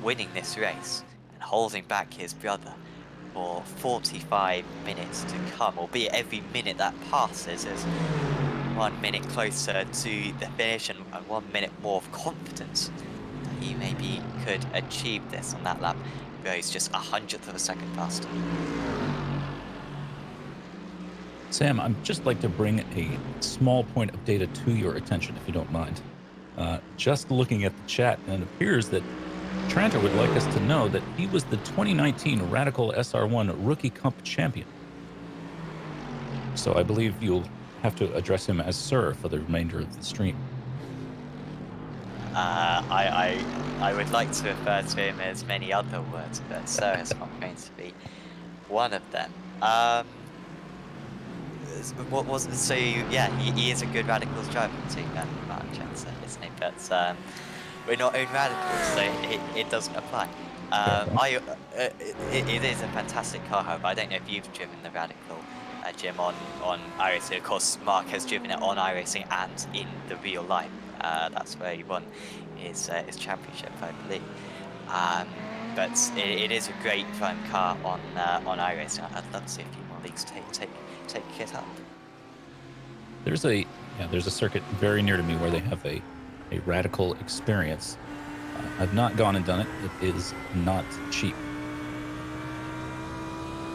winning this race and holding back his brother for 45 minutes to come, albeit every minute that passes is 1 minute closer to the finish and 1 minute more of confidence that he maybe could achieve this on that lap. Goes just 100th of a second faster. Sam, I'd just like to bring a small point of data to your attention, if you don't mind. Just looking at the chat, and it appears that Tranter would like us to know that he was the 2019 Radical SR1 Rookie Cup champion. So I believe you'll have to address him as Sir for the remainder of the stream. I would like to refer to him as many other words, but Sir is not going to be one of them. What was so? Yeah, he is a good Radicals driver too. Mark Jensen, isn't he? But we're not in Radicals, so it doesn't apply. It is a fantastic car, however. I don't know if you've driven the Radical Jim on iRacing. Of course, Mark has driven it on iRacing and in the real life. That's where he won his championship, I believe. But it is a great fun car on iRacing. I'd love to see a few more leagues take it up. There's a circuit very near to me where they have a Radical experience. I've not gone and done it. It is not cheap.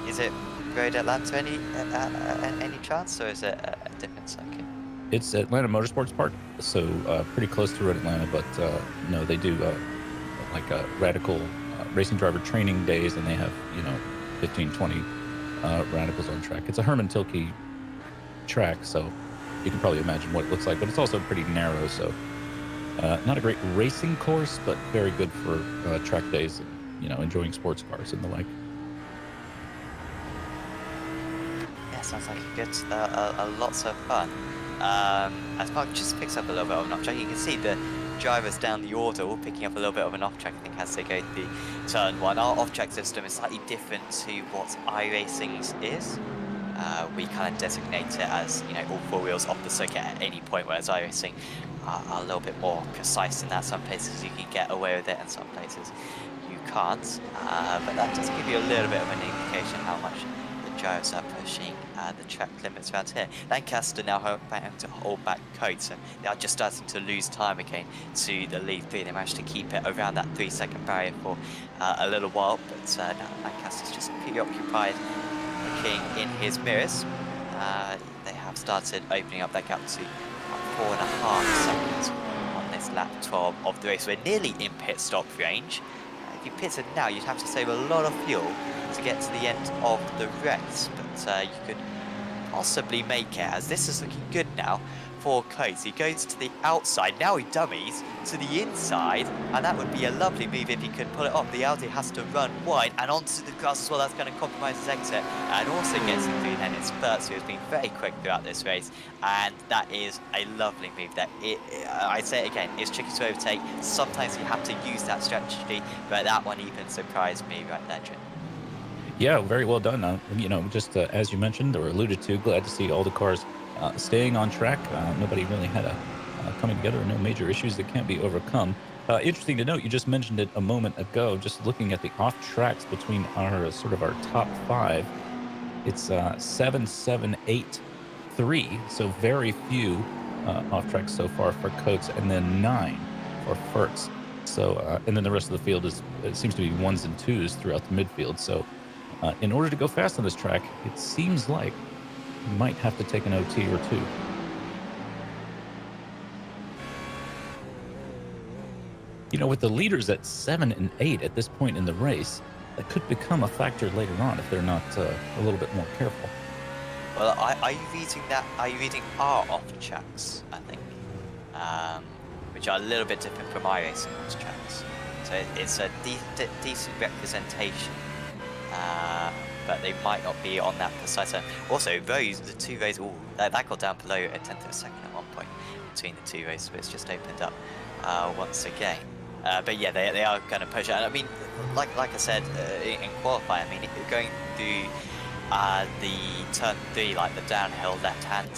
Is it Road Atlanta any chance, or is it a different circuit? It's Atlanta Motorsports Park, so pretty close to Road Atlanta, but no, they do like a Radical racing driver training days, and they have 15, 20 Radicals on track. It's a Herman Tilke track, so you can probably imagine what it looks like, but it's also pretty narrow, so not a great racing course, but very good for track days and enjoying sports cars and the like. Yeah, sounds like a lots of fun. As Mark just picks up a little bit of an off-track, you can see the drivers down the order all picking up a little bit of an off-track, I think, as they go through turn one. Our off-track system is slightly different to what iRacing's is. We kind of designate it as, all four wheels off the circuit at any point, whereas iRacing are a little bit more precise in that. Some places you can get away with it, and some places you can't. But that does give you a little bit of an indication how much the drivers are pushing the track limits around here. Lancaster now having to hold back Coates, and they are just starting to lose time again to the lead three. They managed to keep it around that 3-second barrier for a little while, but now Lancaster's just preoccupied looking in his mirrors. They have started opening up that gap to 4.5 seconds on this lap 12 of the race. We're nearly in pit stop range. If you pitted now, you'd have to save a lot of fuel to get to the end of the race, but you could possibly make it, as this is looking good now for Coates. He goes to the outside, now he dummies to the inside, and that would be a lovely move if he could pull it off. The Audi has to run wide and onto the grass as well. That's going to compromise his exit, and also gets him through then in spurts, who has been very quick throughout this race, and that is a lovely move. That I say it again, it's tricky to overtake. Sometimes you have to use that strategy, but that one even surprised me right there, Jim. Yeah, very well done. Just as you mentioned or alluded to, glad to see all the cars staying on track. Nobody really had a coming together, no major issues that can't be overcome. Interesting to note, you just mentioned it a moment ago, just looking at the off tracks between our top five. It's 7, 7, 8, 3, so very few off tracks so far for Coates, and then 9 for Furts. So, and then the rest of the field seems to be 1s and 2s throughout the midfield. So, in order to go fast on this track, it seems like you might have to take an OT or two. With the leaders at 7 and 8 at this point in the race, that could become a factor later on if they're not a little bit more careful. Well, are you reading that? Are you reading our off tracks? I think, which are a little bit different from iRacing off tracks. So it's a decent representation. But they might not be on that precise. Also, the two rows, that got down below a 10th of a second at one point between the two rows, so it's just opened up once again. But yeah, they are going to push it. And I mean, like I said in qualifying, I mean, going through the turn 3, like the downhill left-hander,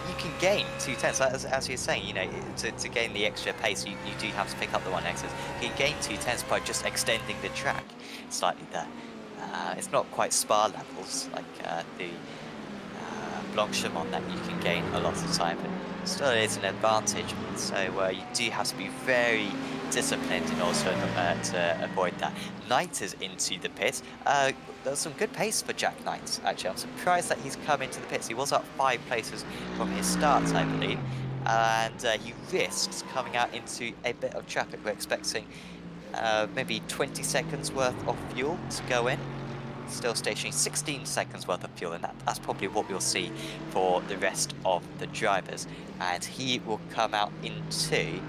you can gain 2 tenths. As you're saying, to gain the extra pace, you do have to pick up the 1 exit. You can gain 2 tenths by just extending the track slightly there. It's not quite spa levels like the Blanchimont that you can gain a lot of time, but still is an advantage. So you do have to be very disciplined in order to avoid that. Knight is into the pit. There's some good pace for Jack Knight, actually. I'm surprised that he's come into the pits. He was up 5 places from his start, I believe. And he risks coming out into a bit of traffic. We're expecting maybe 20 seconds worth of fuel to go in. Still stationing 16 seconds worth of fuel, and that's probably what we'll see for the rest of the drivers. And he will come out into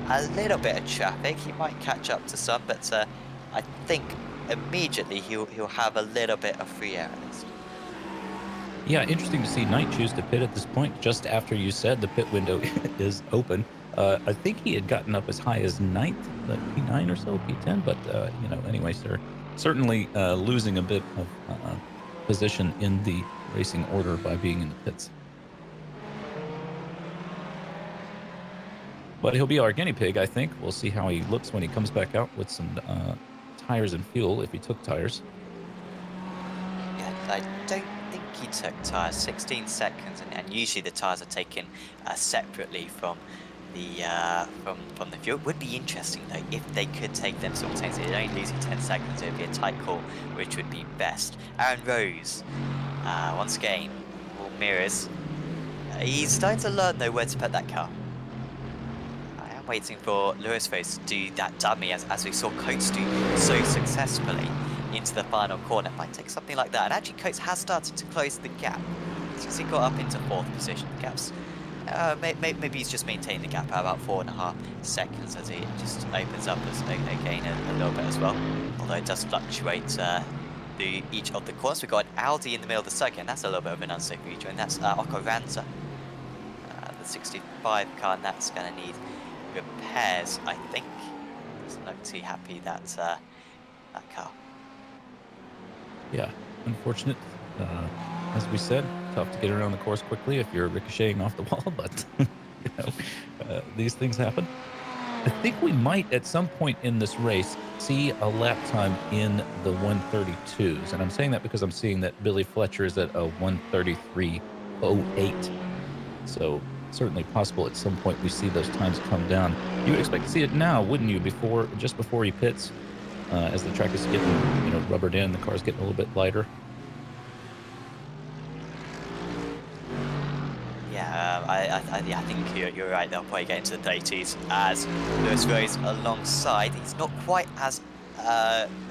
a little bit of traffic. He might catch up to some, but I think immediately he'll have a little bit of free air at least. Yeah, interesting to see Knight choose to pit at this point, just after you said the pit window is open. I think he had gotten up as high as ninth, like P9 or so, P10, but, anyway, sir, certainly losing a bit of position in the racing order by being in the pits. But he'll be our guinea pig, I think. We'll see how he looks when he comes back out with some tires and fuel, if he took tires. Yeah, I don't think he took tires. 16 seconds, and usually the tires are taken separately from the fuel. It would be interesting though if they could take them simultaneously. They're only losing 10 seconds. It would be a tight call, which would be best. Aaron Rose, once again, all mirrors. He's starting to learn though where to put that car. I am waiting for Lewis Rose to do that dummy as we saw Coates do so successfully into the final corner. It might take something like that. And actually Coates has started to close the gap since he got up into 4th position. The gap's maybe he's just maintained the gap at about 4.5 seconds as he just opens up as again a little bit as well. Although it does fluctuate through each of the corners. We've got an Audi in the middle of the circuit, and that's a little bit of an unsafe region. And that's Okoranza, the 65 car, and that's going to need repairs, I think. Doesn't look too happy that car. Yeah, unfortunate. As we said, tough to get around the course quickly if you're ricocheting off the wall, but these things happen. I think we might, at some point in this race, see a lap time in the 132s. And I'm saying that because I'm seeing that Billy Fletcher is at a 133.08. So certainly possible at some point we see those times come down. You would expect to see it now, wouldn't you, just before he pits, as the track is getting, rubbered in, the car's getting a little bit lighter. I think you're right. They'll probably get into the 30s as Lewis Rose alongside. He's not quite as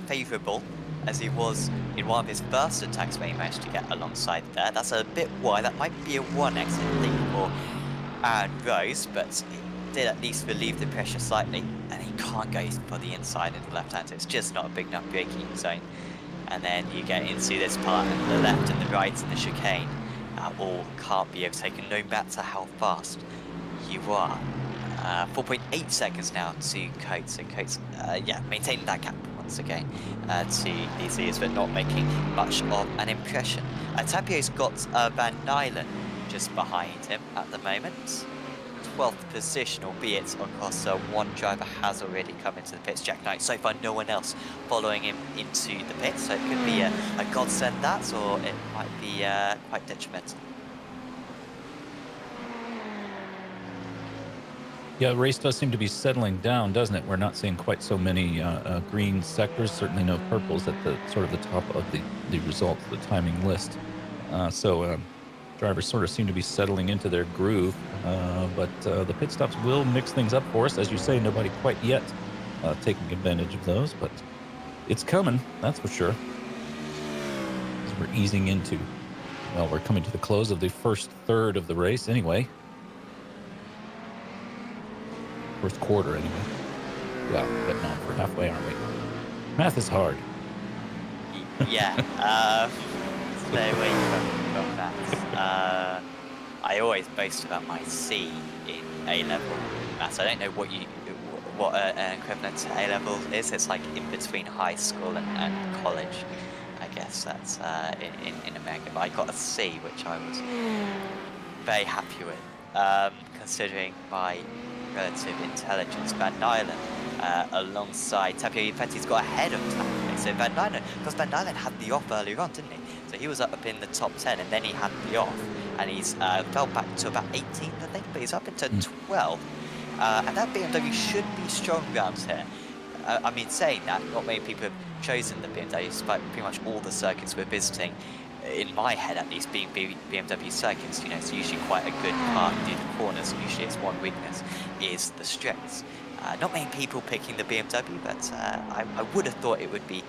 favourable as he was in one of his first attacks when he managed to get alongside there. That's a bit wide. That might be a 1 exit lead for Aaron Rose, but he did at least relieve the pressure slightly, and he can't go for the inside and the left hand. So it's just not a big enough braking zone. And then you get into this part, and the left and the right and the chicane. All can't be overtaken no matter how fast you are. 4.8 seconds now to Coates. So Coates, maintaining that gap once again to these leaders, but not making much of an impression. Tapio's got Van Nylen just behind him at the moment. 12th position, albeit across one driver has already come into the pits. Jack Knight, so far no one else following him into the pits, so it could be a godsend that, or it might be quite detrimental. Yeah, the race does seem to be settling down, doesn't it? We're not seeing quite so many green sectors, certainly no purples at the sort of the top of the results, the timing list. Drivers sort of seem to be settling into their groove, but the pit stops will mix things up for us. As you say, nobody quite yet taking advantage of those, but it's coming, that's for sure. As we're easing into, we're coming to the close of the first third of the race anyway. First quarter anyway. Well, getting on for halfway, aren't we? Math is hard. Yeah, stay away from that. I always boast about my C in A-level maths. I don't know what an equivalent to A-level is. It's like in between high school and college. I guess that's in America. But I got a C, which I was very happy with, considering my relative intelligence. Van Nylen alongside Tapio. In fact, he's got ahead of Tapio. So Van Dylen, because Van Dylen had the off earlier on, didn't he? So he was up in the top 10, and then he had the off, and he's fell back to about 18th, I think, but he's up into 12th. And that BMW should be strong rounds here. I mean, saying that, not many people have chosen the BMW, despite pretty much all the circuits we're visiting, in my head at least, being BMW circuits. You know, it's usually quite a good car through the corners. Usually its one weakness is the strengths. Not many people picking the BMW, but I would have thought it would be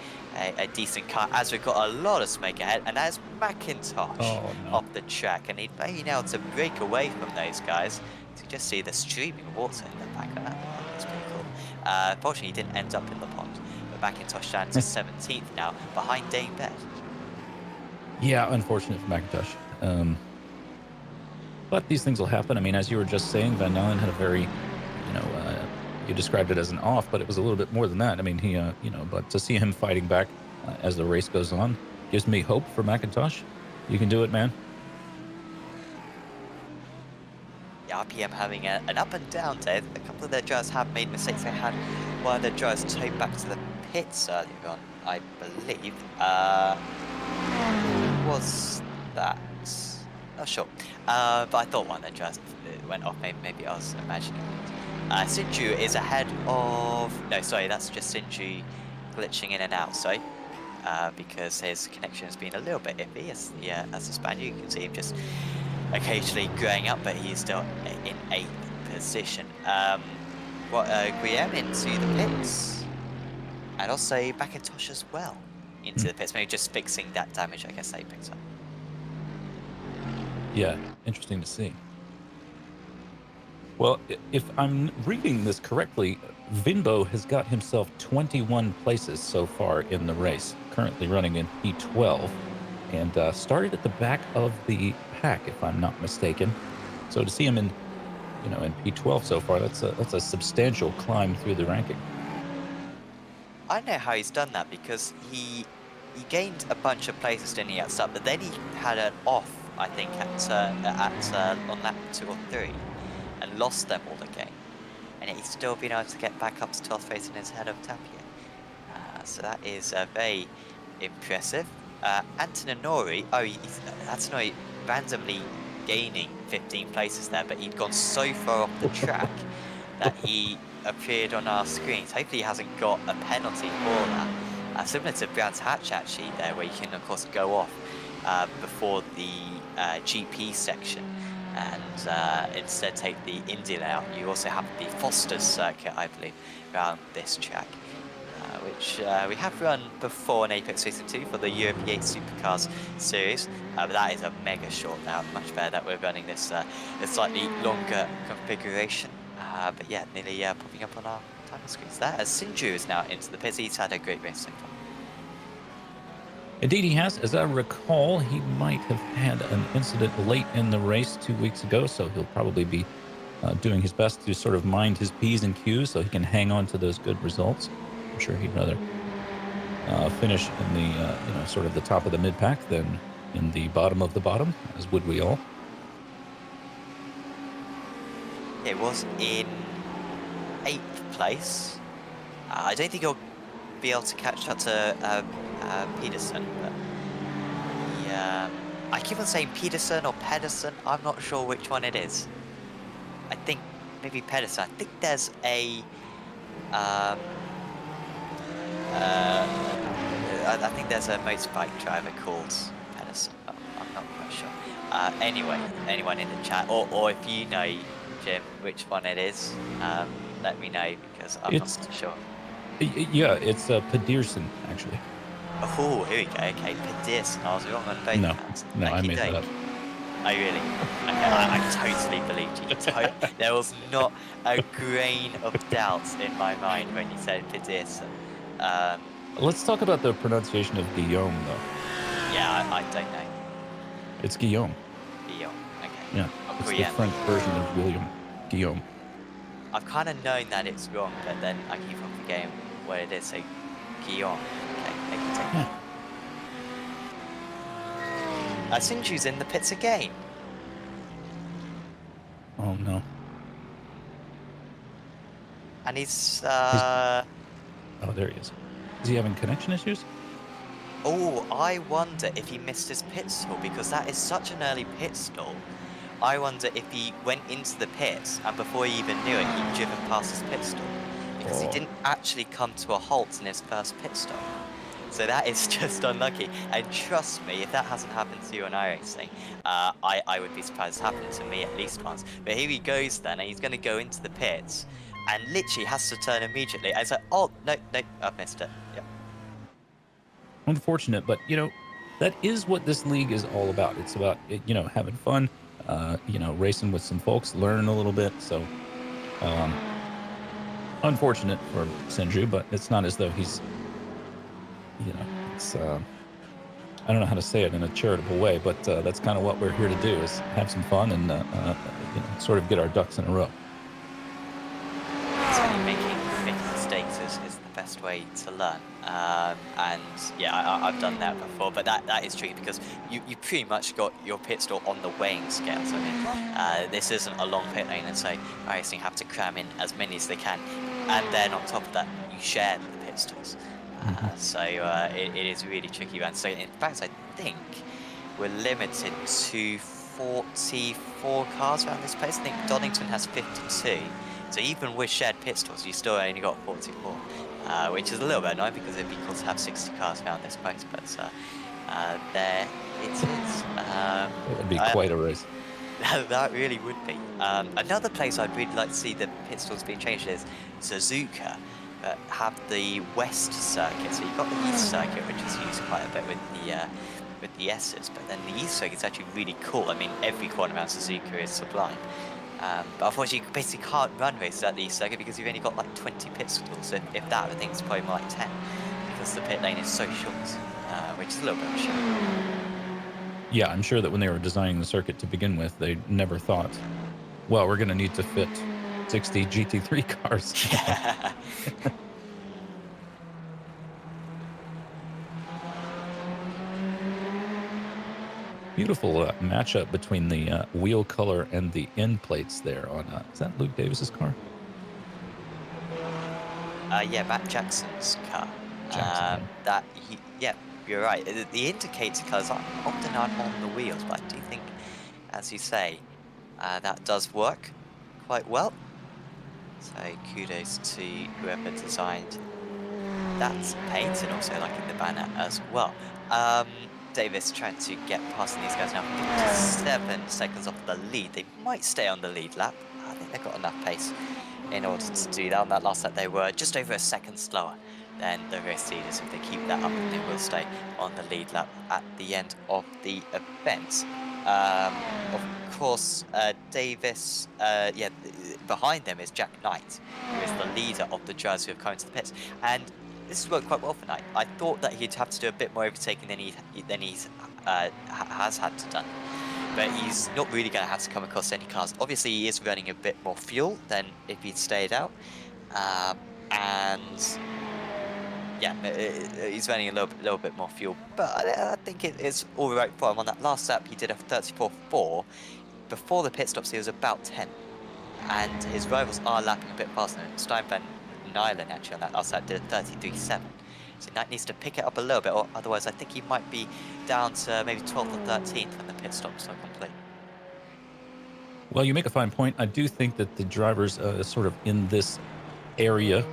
a decent car, as we've got a lot of smoke ahead, and there's McIntosh off the track, and he'd be able to break away from those guys. So you just see the streaming water in the back of that. That's pretty cool. Fortunately, he didn't end up in the pond, but McIntosh down to 17th now, behind Dane Bed. Yeah, unfortunate for McIntosh. But these things will happen. I mean, as you were just saying, Van Dalen had a very, you described it as an off, but it was a little bit more than that. I mean, he, but to see him fighting back as the race goes on gives me hope for McIntosh. You can do it, man. Yeah, RPM having an up and down day. A couple of their drivers have made mistakes. They had one of their drivers towed back to the pits earlier on, I believe. Was that? Not sure. But I thought one of their drivers went off. Maybe I was imagining it. Sinju is ahead of... No, sorry, that's just Sinju glitching in and out, sorry. Because his connection has been a little bit iffy as the Spaniard. You can see him just occasionally growing up, but he's still in 8th position. Guillaume into the pits, and also McIntosh as well into the pits. Maybe just fixing that damage, I guess, they picked up. Yeah, interesting to see. Well, if I'm reading this correctly, Vinbo has got himself 21 places so far in the race, currently running in P12, and started at the back of the pack, if I'm not mistaken. So to see him in P12 so far, that's a substantial climb through the ranking. I know how he's done that, because he gained a bunch of places, didn't he, at start, but then he had an off, I think, on lap 2 or 3, and lost them all again. And he's still been able to get back up to 12th place in his head of Tapia. So that is very impressive. Antonori, Antonori randomly gaining 15 places there, but he'd gone so far off the track that he appeared on our screens. Hopefully he hasn't got a penalty for that. Similar to Brands Hatch, actually, there, where you can, of course, go off before the GP section and instead take the Indy layout. You also have the Foster's circuit, I believe, around this track, which we have run before in Apex Racing 2 for the European Supercars series, but that is a mega short now. Much better that we're running this slightly longer configuration. But yeah, nearly popping up on our timer screens there, as Sinju is now into the pits. He's had a great race so far. Indeed he has. As I recall, he might have had an incident late in the race 2 weeks ago, so he'll probably be doing his best to sort of mind his P's and Q's so he can hang on to those good results. I'm sure he'd rather finish in the, sort of the top of the mid-pack than in the bottom of the bottom, as would we all. It was in 8th place. I don't think he'll be able to catch up to Peterson, but I keep on saying Peterson or Pedersen. I'm not sure which one it is. I think maybe Pedersen. I think there's a I think there's a motorbike driver called Pedersen. I'm not quite sure. Anyway, anyone in the chat, or if you know, Jim, which one it is, let me know, because I'm not sure. Yeah, it's Pedersen, actually. Oh, here we go. Okay, Pedersen. I was wrong on both counts. No, I made that up. Oh, really? Okay, I totally believed you. There was not a grain of doubt in my mind when you said Pedersen. Let's talk about the pronunciation of Guillaume, though. Yeah, I don't know. It's Guillaume. Guillaume, okay. Yeah, it's the French version of William. Guillaume. I've kind of known that it's wrong, but then I keep on forgetting what it is, so Guillaume. Okay, I can take that. Sinju's in the pits again. Oh, no. And he's Oh, there he is. Is he having connection issues? Oh, I wonder if he missed his pit stall because that is such an early pit stall. I wonder if he went into the pits and before he even knew it, he'd driven past his pit stall because he Oh, didn't actually come to a halt in his first pit stop. So that is just unlucky. And trust me, if that hasn't happened to you on iRacing, I would be surprised it's happened to me at least once. But here he goes then, and he's going to go into the pits and literally has to turn immediately. And it's like, oh, no, no, I've missed it. Yep. unfortunate, but that is what this league is all about. It's about having fun, racing with some folks, learning a little bit. So, um, unfortunate for Senju, but it's not as though he's, it's I don't know how to say it in a charitable way, but that's kind of what we're here to do is have some fun and sort of get our ducks in a row. Certainly making mistakes is the best way to learn. And yeah, I've done that before, but that is tricky because you pretty much got your pit stall on the weighing scales. I mean, this isn't a long pit lane, and so iRacing have to cram in as many as they can. And then on top of that, you share the pit stalls. Mhm. So it is really tricky. And so in fact, I think we're limited to 44 cars around this place. I think Donington has 52. So even with shared pit stalls, you still only got 44, which is a little bit annoying because it'd be cool to have 60 cars around this place. But there it is. It would be quite a race. That really would be. Another place I'd really like to see the pit stalls being changed is Suzuka. Have the West circuit. So you've got the East circuit, which is used quite a bit with the S's, but then the East circuit is actually really cool. I mean, every corner around Suzuka is sublime. But unfortunately, you basically can't run races at the East circuit because you've only got like 20 pit stalls. If that, I think it's probably more like 10 because the pit lane is so short, which is a little bit of a shame. Yeah, I'm sure that when they were designing the circuit to begin with, they never thought, well, we're going to need to fit 60 GT3 cars. Yeah. Beautiful matchup between the wheel color and the end plates there on, is that Luke Davis's car? Yeah, Matt Jackson's car. Jackson, Yeah, you're right. The indicator colours often aren't on the wheels, but I do think, as you say, that does work quite well. So kudos to whoever designed that paint and also like in the banner as well. Davis trying to get past these guys now. 57 seconds off the lead. They might stay on the lead lap. I think they've got enough pace in order to do that. On that last lap, they were just over a second slower than the race leaders. If they keep that up, they will stay on the lead lap at the end of the event. Of course, Davis, behind them is Jack Knight, who is the leader of the drivers who have come into the pits. And this has worked quite well for Knight. I thought that he'd have to do a bit more overtaking than he's has had to done. But he's not really going to have to come across any cars. Obviously, he is running a bit more fuel than if he'd stayed out. And yeah, he's running a little bit more fuel. But I think it's all right for him. On that last lap, he did a 34.4. Before the pit stops, he was about 10. And his rivals are lapping a bit faster. Stein Van Nyland, actually, on that last lap, did a 33.7. So Knight needs to pick it up a little bit, or otherwise I think he might be down to maybe 12th or 13th when the pit stops are complete. Well, you make a fine point. I do think that the drivers sort of in this area,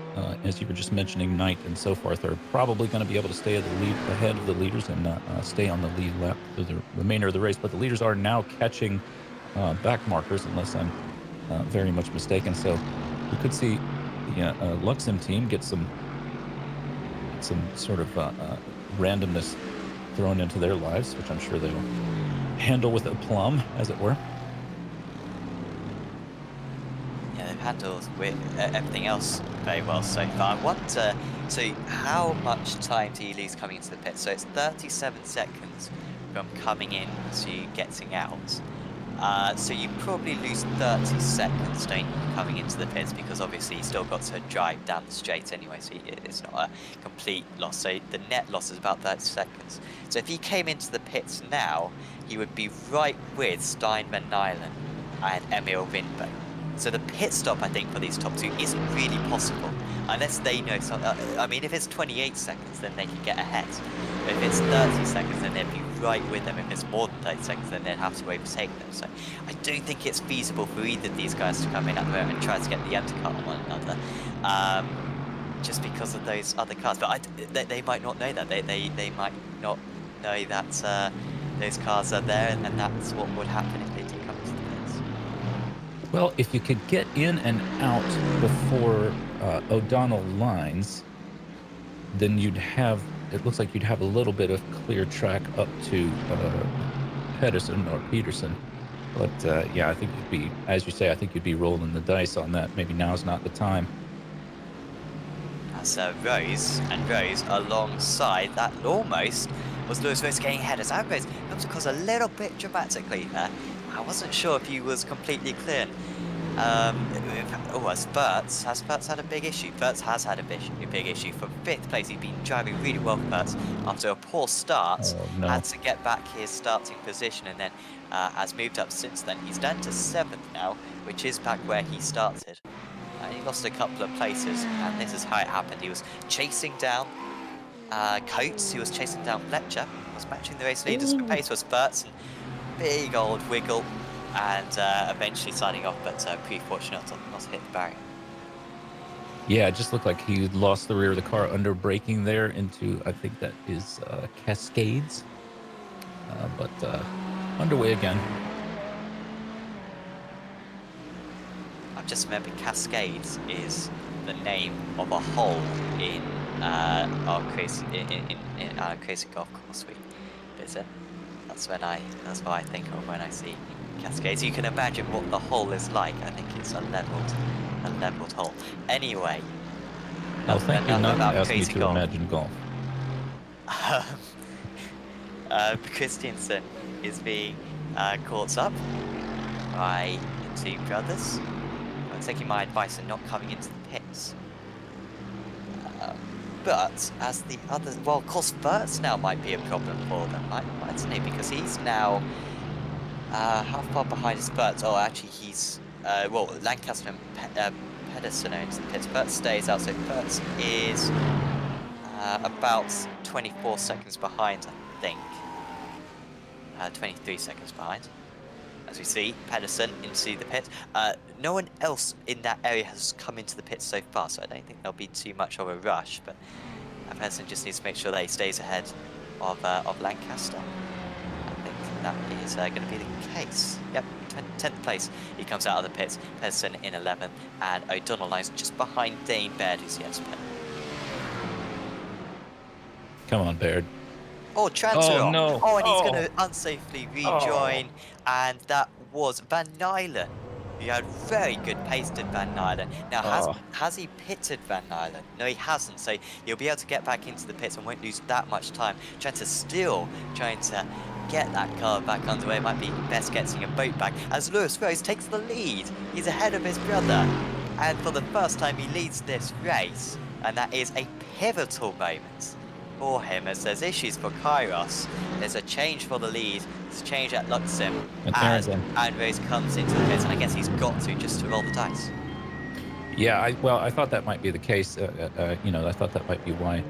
as you were just mentioning, Knight and so forth, are probably going to be able to stay ahead of the leaders and stay on the lead lap through the remainder of the race. But the leaders are now catching back markers, unless I'm very much mistaken. So we could see the Luxem team get some sort of randomness thrown into their lives, which I'm sure they'll handle with aplomb, as it were. Yeah, they've handled with everything else very well so far. I wonder, so how much time do you lose coming into the pit? So it's 37 seconds from coming in to getting out. So you probably lose 30 seconds, don't you, coming into the pits, because obviously you still got to drive down the straight anyway, so it's not a complete loss. So the net loss is about 30 seconds. So if he came into the pits now, he would be right with Stein Van Nylen and Emil Windberg. So the pit stop, I think, for these top two isn't really possible unless they know something. I mean, if it's 28 seconds, then they can get ahead. But if it's 30 seconds, then they'd be right with them. If it's more than 30 seconds, then they'd have to overtake them. So I don't think it's feasible for either of these guys to come in at the moment and try to get the undercut on one another. Just because of those other cars. But they might not know that. They might not know that those cars are there, and that's what would happen if they do come to the pits. Well, if you could get in and out before O'Donnell lines, then you'd have, it looks like you'd have a little bit of clear track up to Pedersen or Peterson. But yeah, I think you'd be, as you say, I think you'd be rolling the dice on that. Maybe now's not the time. That's Rose, and Rose alongside that almost was Lewis Rose getting ahead as Rose comes across a little bit dramatically there. I wasn't sure if he was completely clear. Has Bertz had a big issue? Bertz has had a big issue. For 5th place, he's been driving really well for Bertz after a poor start. Oh, no. Had to get back his starting position, and then has moved up since then. He's down to 7th now, which is back where he started. He lost a couple of places, and this is how it happened. He was chasing down Coates, he was chasing down Fletcher, was matching the race leaders for pace, was Bertz, and big old wiggle, and eventually signing off, but pretty fortunate not to hit the barrier. Yeah, it just looked like he lost the rear of the car under braking there into, I think that is Cascades, but underway again. I've just remembered Cascades is the name of a hole in our crazy golf course we visit. That's what I think of when I see Cascades. You can imagine what the hole is like. I think it's a leveled hole. Anyway, Well, thank you not asking me to golf. imagine golf. Christiansen is being caught up by the two brothers. I'm taking my advice and not coming into the pits. But as the others, well, of course, Bertz now might be a problem for them, mightn't he? Because he's now how far behind is Bertz? Oh, actually, he's well, Lancaster and Pedersen are into the pits. Bertz stays out, so Bertz is about 24 seconds behind, I think. 23 seconds behind. As we see, Pedersen into the pit. No one else in that area has come into the pit so far, so I don't think there'll be too much of a rush, but Pedersen just needs to make sure that he stays ahead of Lancaster. I think that is going to be the case. Yep, 10th place. He comes out of the pits. Pedersen in 11th, and O'Donnell lies just behind Dane Baird, who's yet to pit. Come on, Baird. Oh, transfer. Oh, no. Oh, and he's going to unsafely rejoin. And that was Van Nylen. He had very good pace, did Van Nylen. Now, has he pitted Van Nylen? No, he hasn't. So he'll be able to get back into the pits and won't lose that much time. Trying to get that car back underway. It might be best getting a boat back. As Lewis Rose takes the lead. He's ahead of his brother. And for the first time, he leads this race. And that is a pivotal moment for him, as there's issues for Kairos. There's a change for the lead. There's a change at Luxem as Rose comes into the pits, and I guess he's got to just to roll the dice. Yeah, I thought that might be the case. I thought that might be why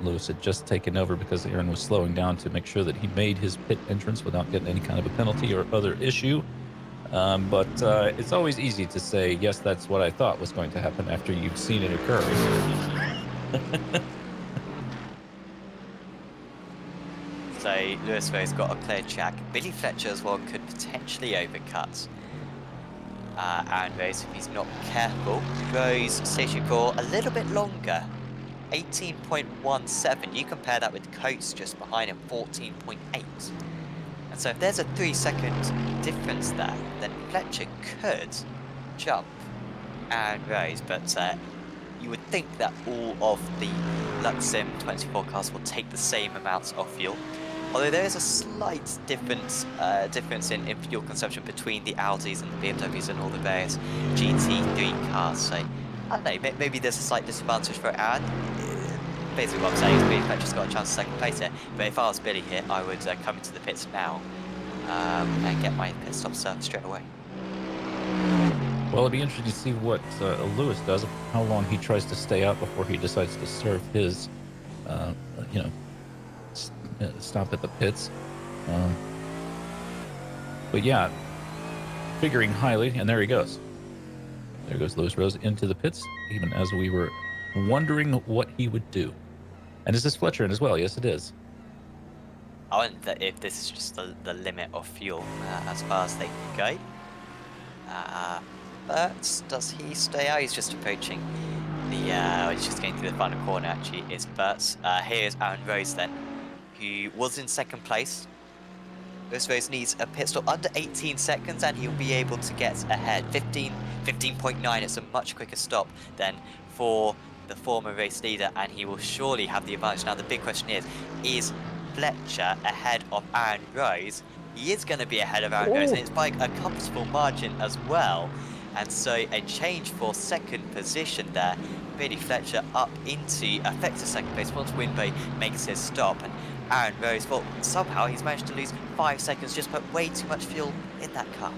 Lewis had just taken over, because Aaron was slowing down to make sure that he made his pit entrance without getting any kind of a penalty or other issue. But it's always easy to say, yes, that's what I thought was going to happen after you've seen it occur. So Lewis Rowe's got a clear track. Billy Fletcher as well could potentially overcut Aaron Rose if he's not careful. Rose station for a little bit longer, 18.17. You compare that with Coates just behind him, 14.8. And so if there's a 3-second difference there, then Fletcher could jump Aaron Rose, but you would think that all of the Luxem 24 cars will take the same amounts of fuel. Although there is a slight difference in fuel consumption between the Audis and the BMWs and all the various GT3 cars. So, I don't know, maybe there's a slight disadvantage for Aaron. Basically what I'm saying is Billy Fletcher's got a chance of second place here. But if I was Billy here, I would come into the pits now and get my pit stop served straight away. Well, it'll be interesting to see what Lewis does, how long he tries to stay out before he decides to serve his, uh, you know, stop at the pits. Um, but yeah, figuring highly, and there he goes. There goes Lewis Rose into the pits, even as we were wondering what he would do. And is this Fletcher in as well? Yes, it is. I wonder if this is just the limit of fuel as far as they can go. But does he stay out? He's just approaching the, he's just getting through the final corner actually, is Bert. Here's Aaron Rose then, who was in second place. Rose needs a pit stop under 18 seconds and he'll be able to get ahead. 15.9, it's a much quicker stop than for the former race leader, and he will surely have the advantage. Now the big question is Fletcher ahead of Aaron Rose? He is going to be ahead of Aaron Rose, and it's by a comfortable margin as well. And so a change for second position there. Really Fletcher up into effective second place once Winbo makes his stop. And Aaron Rose, well, somehow he's managed to lose 5 seconds, just put way too much fuel in that car.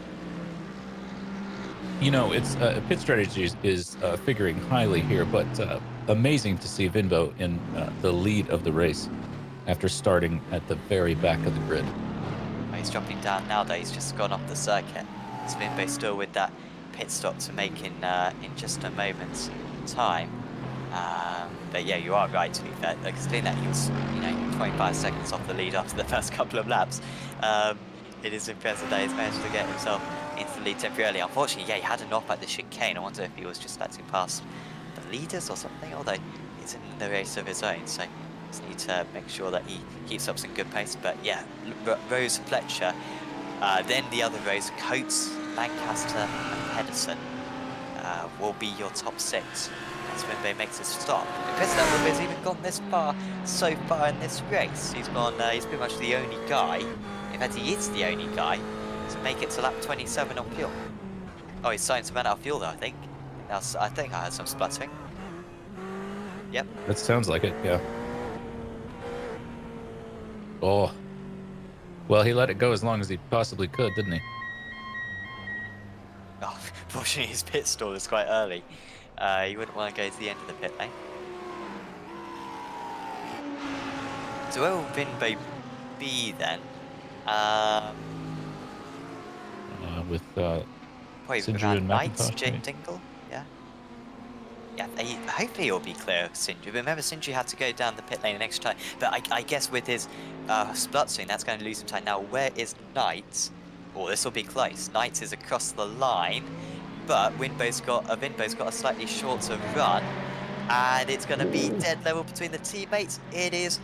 You know, it's pit strategy is figuring highly here, but amazing to see Winbo in the lead of the race after starting at the very back of the grid. He's dropping down now though, he's just gone off the circuit. So Winbo still with that pit stop to make in just a moment's time. But yeah, you are right to be fair, considering that he was, 25 seconds off the lead after the first couple of laps. It is impressive that he's managed to get himself into the lead temporarily. Unfortunately, yeah, he had an off at the chicane. I wonder if he was just letting pass the leaders or something, although he's in the race of his own, so just need to make sure that he keeps up some good pace. But yeah, Rose, Fletcher, then the other Rose, Coates, Lancaster and Pedersen will be your top 6. That's when they makes his stop. Because that Winbo's even gone this far so far in this race. He's pretty much the only guy, in fact he is the only guy, to make it to lap 27 on fuel. Oh, he's starting to run out of fuel though, I think. I think I heard some spluttering. Yep. That sounds like it, yeah. Oh. Well, he let it go as long as he possibly could, didn't he? Oh, fortunately his pit stall is quite early. You wouldn't want to go to the end of the pit lane. So where will Winbo be then? With Probably Sindri around and Knights, McIntosh, Dingle, yeah. Yeah, hopefully he'll be clear of Sindri. Remember, Sindri had to go down the pit lane an extra time, but I guess with his spluttering, that's going to lose some time. Now, where is Knights? Oh, this will be close. Knights is across the line, but Winbo's got a slightly shorter run, and it's going to be dead level between the teammates. It is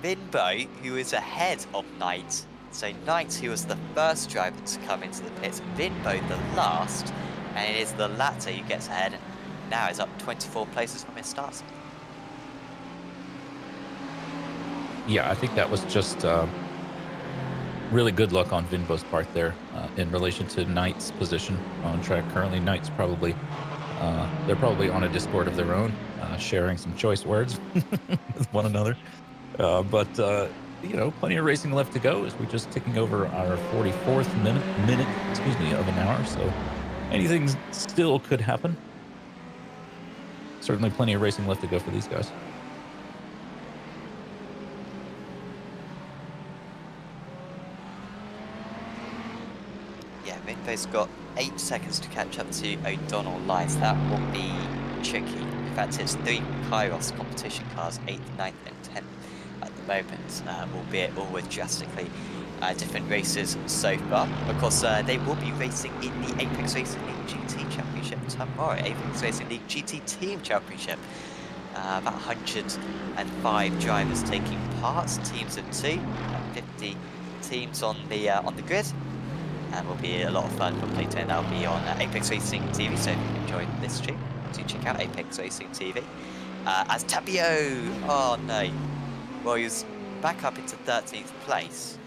Winbo who is ahead of Knights. So Knights, who was the first driver to come into the pits, Winbo the last, and it is the latter who gets ahead, and now is up 24 places from his start. Yeah, I think that was just really good luck on Winbo's part there in relation to Knight's position on track. Currently, Knight's probably, they're probably on a Discord of their own, sharing some choice words with one another. But plenty of racing left to go as we're just ticking over our 44th minute, of an hour. So anything still could happen. Certainly plenty of racing left to go for these guys. Yeah, Winbo's got 8 seconds to catch up to O'Donnell Lights. That will be tricky. In fact, it's 3 Kairos competition cars, 8th, 9th and 10th at the moment, albeit all with drastically different races so far. Of course, they will be racing in the Apex Racing League GT Championship tomorrow. Apex Racing League GT Team Championship. About 105 drivers taking part, teams of 2, 50 teams on the grid. And will be a lot of fun for Plato, and that'll be on Apex Racing TV, so if you enjoyed this stream, do check out Apex Racing TV. As Tapio! Oh no. Well, he was back up into 13th place.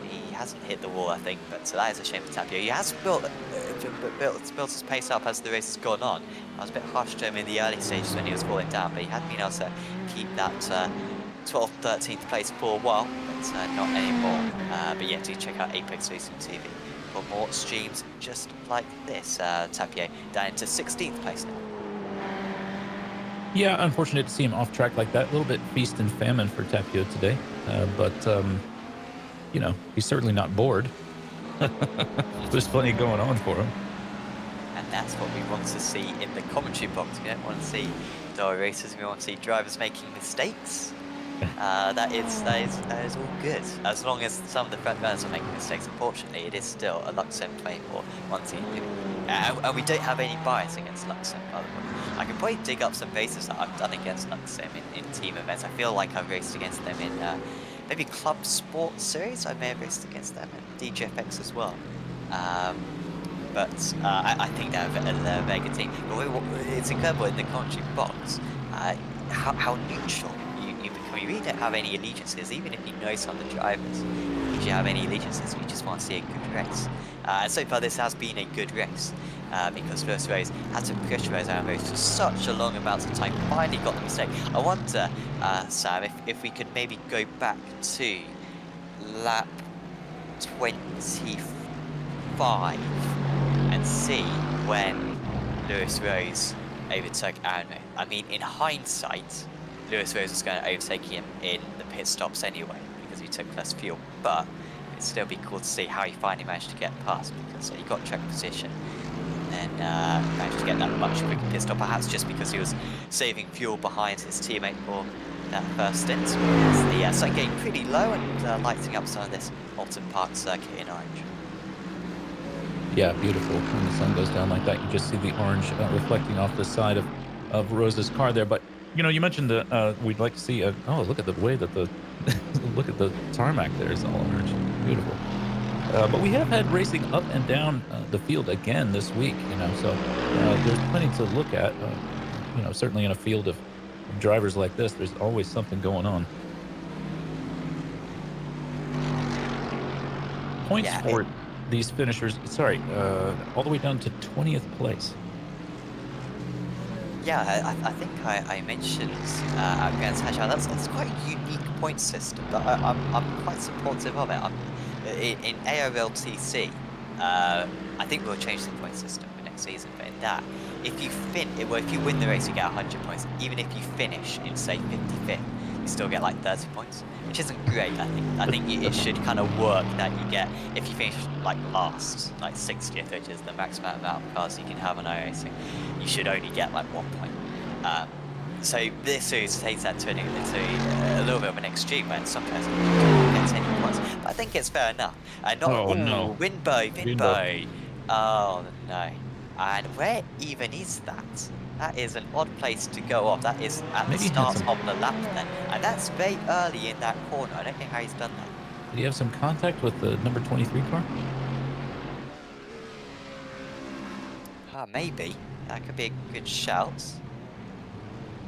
He hasn't hit the wall, I think, but that is a shame for Tapio. He has built his pace up as the race has gone on. I was a bit harsh to him in the early stages when he was falling down, but he had been able to keep that 12th, 13th place for a while, but not anymore. But yeah, do check out Apex Racing TV for more streams just like this. Tapio down into 16th place now. Yeah, unfortunate to see him off track like that. A little bit feast and famine for Tapio today, but he's certainly not bored. There's plenty going on for him. And that's what we want to see in the commentary box. We don't want to see dull races. We want to see drivers making mistakes. That is all good. As long as some of the front runners are making mistakes, unfortunately, it is still a Luxem 24 one team. And we don't have any bias against Luxem, by the way. I can probably dig up some races that I've done against Luxem in team events. I feel like I've raced against them in maybe Club Sports Series. I may have raced against them in DGFX as well. But I think they're a very good team. But it's incredible in the commentary box how neutral you become. You really don't have any allegiances, even if you know some of the drivers. If you have any allegiances, you just want to see a good race. And so far, this has been a good race because Lewis Rose had to push Rose around Rose for such a long amount of time. Finally got the mistake. I wonder, Sam, if we could maybe go back to lap 25 and see when Lewis Rose overtook Arno. I mean, in hindsight, Lewis Rose was going to overtake him in the pit stops anyway because he took less fuel. But it'd still be cool to see how he finally managed to get past because he got track position and managed to get that much quicker pit stop. Perhaps just because he was saving fuel behind his teammate for that first stint. The sun getting pretty low and lighting up some of this Oulton Park circuit in orange. Yeah, beautiful. When the sun goes down like that, you just see the orange reflecting off the side of Rose's car there. But you mentioned that we'd like to see. Oh, look at the way that the look at the tarmac there is all orange. Beautiful. But we have had racing up and down the field again this week. So there's plenty to look at. Certainly in a field of drivers like this, there's always something going on. Points for these finishers, all the way down to 20th place. Yeah, I think I mentioned at Grand Smash, that's quite a unique point system, but I'm quite supportive of it. In ARLTC, I think we'll change the point system for next season, but in that, if you win the race, you get 100 points. Even if you finish in, say, 55th, you still get like 30 points, which isn't great. I think it should kind of work that you get, if you finish like last, like 60th, which is the maximum amount of cars you can have on iRacing, you should only get like 1 point. So this series takes that turning into a little bit of an extreme when some person gets any points. But I think it's fair enough. No. Winbo. Oh no. And where even is that? That is an odd place to go off. That is at the start of the lap then. And that's very early in that corner. I don't know how he's done that. Did he have some contact with the number 23 car? Maybe. That could be a good shout.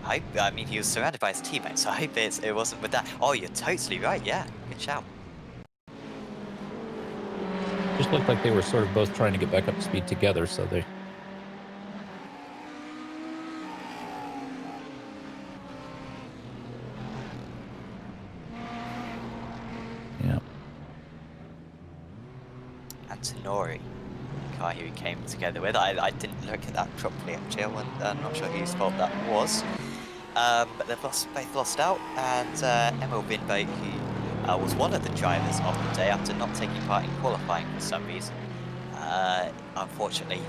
I mean, he was surrounded by his teammates, so I hope it wasn't with that. Oh, you're totally right. Yeah, good shout. Just looked like they were sort of both trying to get back up to speed together, so they... Yeah. And Tenori, the car he came together with. I didn't look at that properly, actually. I'm not sure whose fault that was. But they've both lost out, and Emil Winbo, who was one of the drivers of the day after not taking part in qualifying for some reason, unfortunately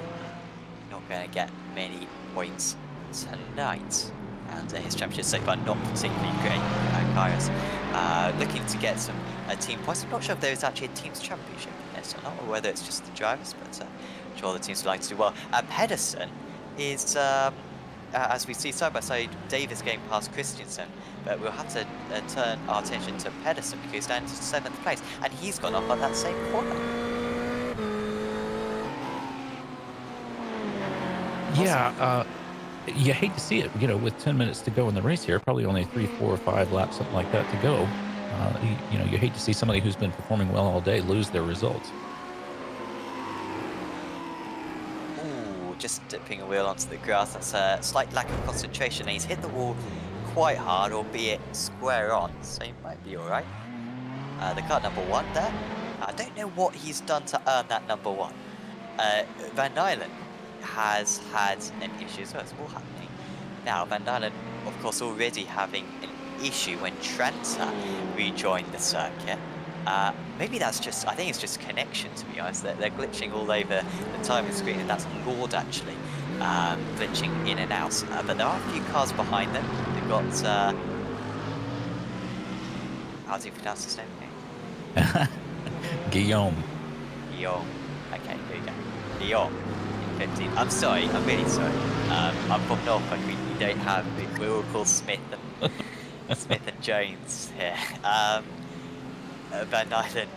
not going to get many points tonight. And his championship so far not particularly great. Kairos looking to get some team points. I'm not sure if there is actually a team's championship in this or not, or whether it's just the drivers, but I'm sure the teams would like to do well. Pedersen is, as we see side by side, Davis getting past Christensen, but we'll have to turn our attention to Pedersen because he's down to 7th place, and he's gone off on that same corner. Yeah, you hate to see it, with 10 minutes to go in the race here, probably only 3, 4, or 5 laps, something like that to go. You hate to see somebody who's been performing well all day lose their results. Ooh, just dipping a wheel onto the grass. That's a slight lack of concentration. He's hit the wall quite hard, albeit square on, so he might be all right. The car number 1 there. I don't know what he's done to earn that number one. Van Dylen has had an issue, so it's all happening. Now, Van Dylen, of course, already having an issue when Tranter rejoined the circuit. Maybe that's just, I think it's just connection, to be honest. They're glitching all over the timing screen, and that's Lord actually glitching in and out. But there are a few cars behind them. They've got, how do you pronounce his name again? Guillaume. Guillaume. Okay, here we go. Guillaume in 15. I'm sorry, I'm really sorry. I'm from Norfolk. We don't have, we're all called Smith and Jones here. Van Dylen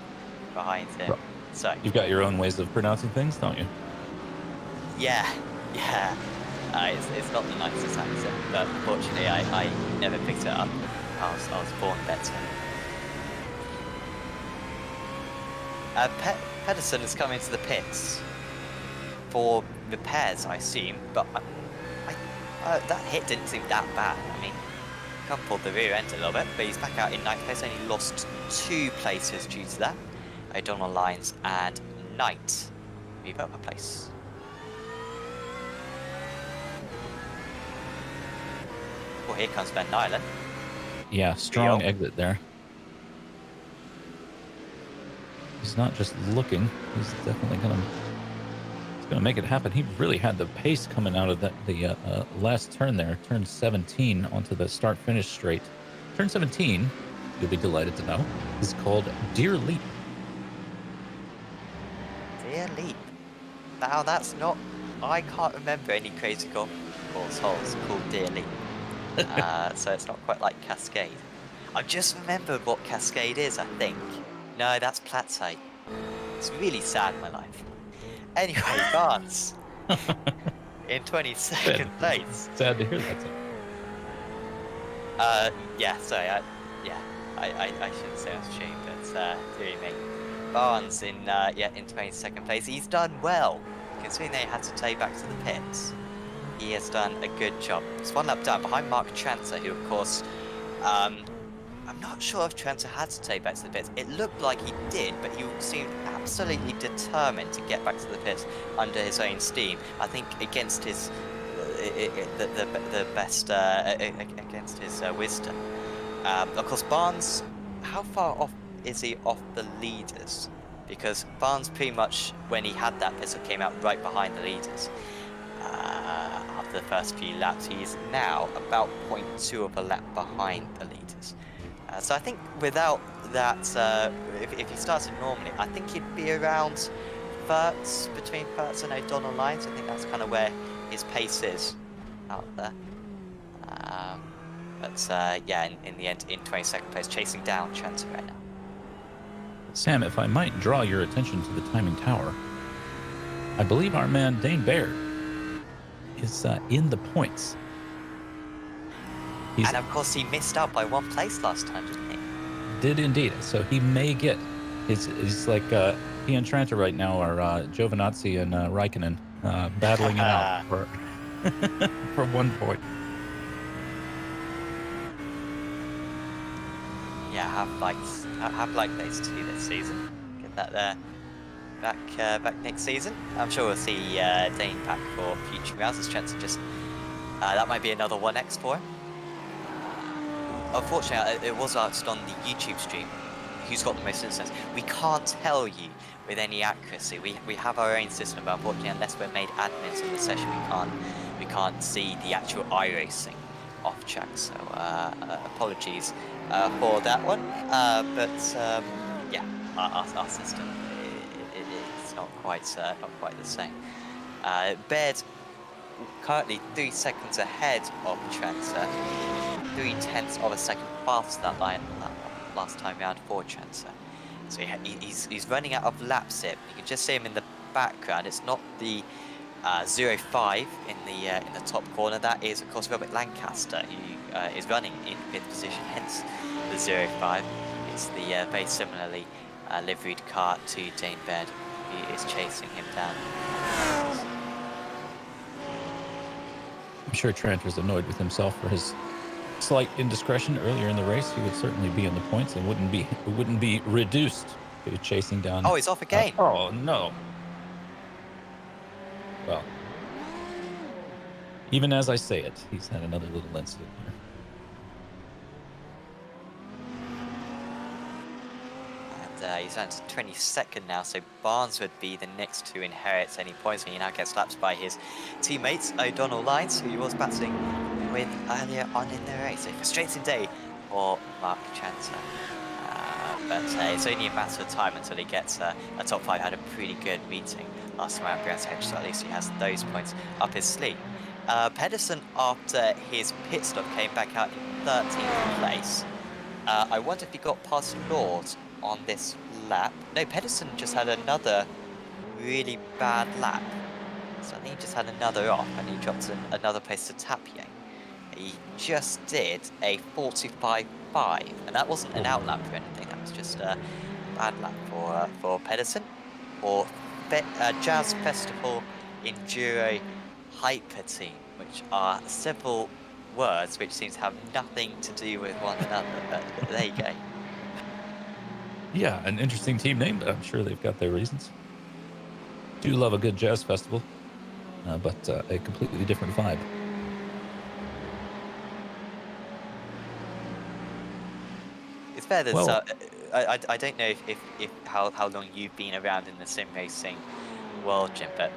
behind him. So You've got your own ways of pronouncing things, don't you? yeah. It's not the nicest accent, but unfortunately I never picked it up. I was born better. Pedersen has come into the pits for repairs, I assume, but that hit didn't seem that bad. I mean, come pulled the rear end a little bit, but he's back out in 9th place, only lost 2 places due to that. O'Donnell Lines and Knight move up a place. Well, here comes Van Dylen. Yeah, strong exit there. He's not just looking. He's definitely gonna make it happen. He really had the pace coming out of the last turn there. Turn 17 onto the start-finish straight. Turn 17, you'll be delighted to know, is called Deer Leap. Deer Leap. Now that's not. I can't remember any crazy golf course holes called Deer Leap. So it's not quite like Cascade. I just remembered what Cascade is, I think. No, that's Plateau. It's really sad in my life. Anyway, Barnes in 22nd place. Sad to hear that. Yeah, sorry. I shouldn't say I was ashamed, but dearie me. Barnes in 22nd place. He's done well, considering they had to take back to the pits. He has done a good job. It's 1 lap down behind Mark Tranter, who of course, I'm not sure if Tranter had to take back to the pits. It looked like he did, but he seemed absolutely determined to get back to the pits under his own steam. I think against his the best against his wisdom. Of course, Barnes. How far off is he off the leaders? Because Barnes pretty much, when he had that pistol, came out right behind the leaders. After the first few laps, he's now about 0.2 of a lap behind the leaders. So I think without that, if he started normally, I think he'd be around thirds, between thirds and O'Donnell Lines. I think that's kind of where his pace is out there. Yeah, in the end, in 22nd place, chasing down Tranter right now. Sam, if I might draw your attention to the timing tower, I believe our man Dane Baird is in the points. And of course, he missed out by 1 place last time, didn't he? Did indeed. So he may get. It's like he and Tranter right now are Giovinazzi and Raikkonen battling it out for for 1 point. Yeah, have liked those two this season. Get that back next season. I'm sure we'll see Dane back for future rounds. As Tranter just that might be another 1x for him. Unfortunately, it was asked on the YouTube stream who's got the most incidents. We can't tell you with any accuracy. We have our own system, but unfortunately, unless we're made admins in the session, we can't see the actual iRacing off track. So apologies for that one. Yeah, our system it's not quite the same. Baird currently 3 seconds ahead of Tranter. 0.3 of a second faster that last time round for Tranter. So he's running out of laps here. You can just see him in the background. It's not the 0.5 in the top corner. That is, of course, Robert Lancaster, who is running in 5th position. Hence the 0.5. It's the very similarly liveried car to Dane Baird, who is chasing him down. I'm sure Tranter's annoyed with himself for his slight indiscretion earlier in the race. He would certainly be in the points and wouldn't be reduced chasing down. Oh, he's off again. Oh no! Well, even as I say it, he's had another little incident here. And he's down to 22nd now, so Barnes would be the next to inherit any points. And he now gets lapped by his teammates, O'Donnell Lyons, who he was battling with earlier on in the race. So frustrating day for Mark Chanter. But it's only a matter of time until he gets a top 5. Had a pretty good meeting last time around Brands Hedge, so at least he has those points up his sleeve. Pedersen, after his pit stop, came back out in 13th place. I wonder if he got past Lord on this lap. No, Pedersen just had another really bad lap. So I think he just had another off and he dropped another place to Tapie. He just did a 45.5, and that wasn't an out lap or anything. That was just a bad lap for Pedersen. Or Jazz Festival Enduro Hyper Team, which are several words which seem to have nothing to do with one another. But there you go. Yeah, an interesting team name, but I'm sure they've got their reasons. Do love a good jazz festival, but a completely different vibe. It's fair that Well, I don't know if how long you've been around in the sim racing world, Jim, but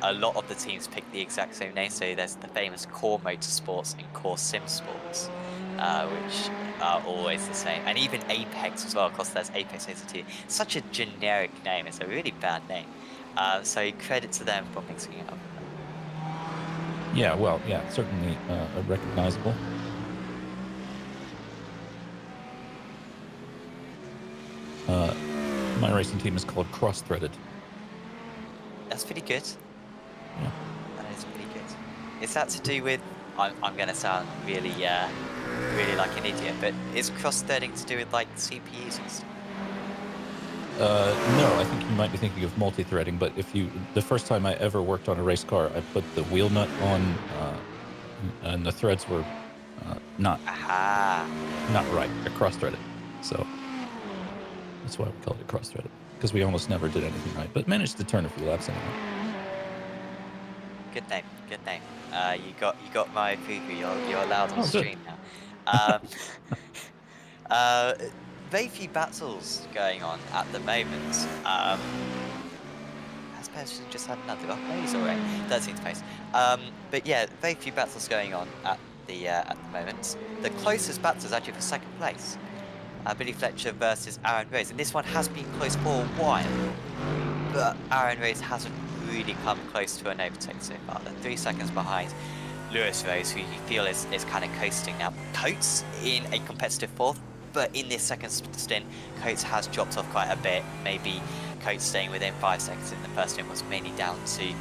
a lot of the teams pick the exact same name. So there's the famous Core Motorsports and Core Sim Sports, which are always the same, and even Apex as well. Of course, there's Apex ACT. Such a generic name. It's a really bad name. So credit to them for mixing it up. yeah, well, yeah, certainly recognizable. My racing team is called Cross-Threaded. That's pretty good. Yeah. That is pretty good. Is that to do with? I'm going to sound really really like an idiot, but is cross-threading to do with like CPUs and stuff? No, I think you might be thinking of multi-threading, but the first time I ever worked on a race car, I put the wheel nut on, and the threads were not right. They're cross-threaded, so that's why we called it cross-threaded, because we almost never did anything right, but managed to turn a few laps anyway. Good name, good name. You got my preview. You're allowed on Oh, stream now. Very few battles going on at the moment. Has Pedersen just had another? Oh, no, he's alright. 13th place. But yeah, very few battles going on at the moment. The closest battle is actually for second place. Billy Fletcher versus Aaron Rose, and this one has been close for a while, but Aaron Rose hasn't really come close to an overtake so far. They're 3 seconds behind Lewis Rose, who you feel is kind of coasting now. Coates in a competitive 4th, but in this second stint, Coates has dropped off quite a bit. Maybe Coates staying within 5 seconds in the first stint was mainly down to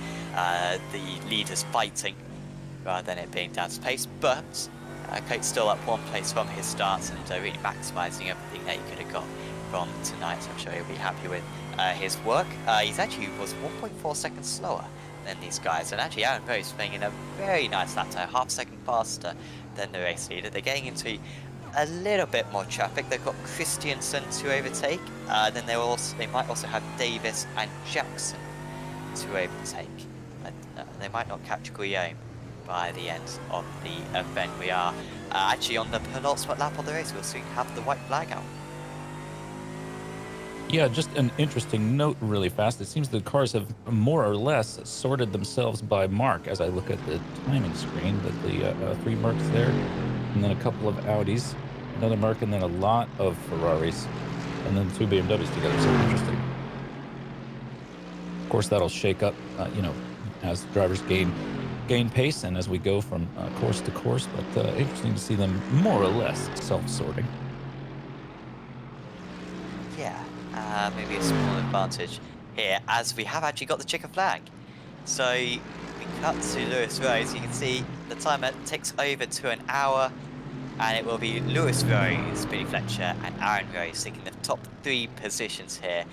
the leaders fighting rather than it being down to pace, but Coates still up 1 place from his starts and really maximising everything that he could have got from tonight, so I'm sure he'll be happy with his work. He's actually was 1.4 seconds slower than these guys, and actually Aaron Rose playing in a very nice lap time, half second faster than the race leader. They're getting into a little bit more traffic. They've got Christiansen to overtake, then they might also have Davis and Jackson to overtake. They might not catch Guillaume by the end of the event. We are actually on the penultimate lap of the race. We'll soon have the white flag out. Yeah, just an interesting note really fast. It seems the cars have more or less sorted themselves by mark as I look at the timing screen. That the 3 Mercs there, and then a couple of Audis, another Merc, and then a lot of Ferraris, and then 2 BMWs together. So interesting. Of course, that'll shake up, as drivers gain pace and as we go from course to course, but interesting to see them more or less self-sorting. Yeah, maybe a small advantage here as we have actually got the checker flag. So we cut to Lewis Rose. You can see the timer ticks over to an hour, and it will be Lewis Rose, Billy Fletcher, and Aaron Rose taking the top 3 positions here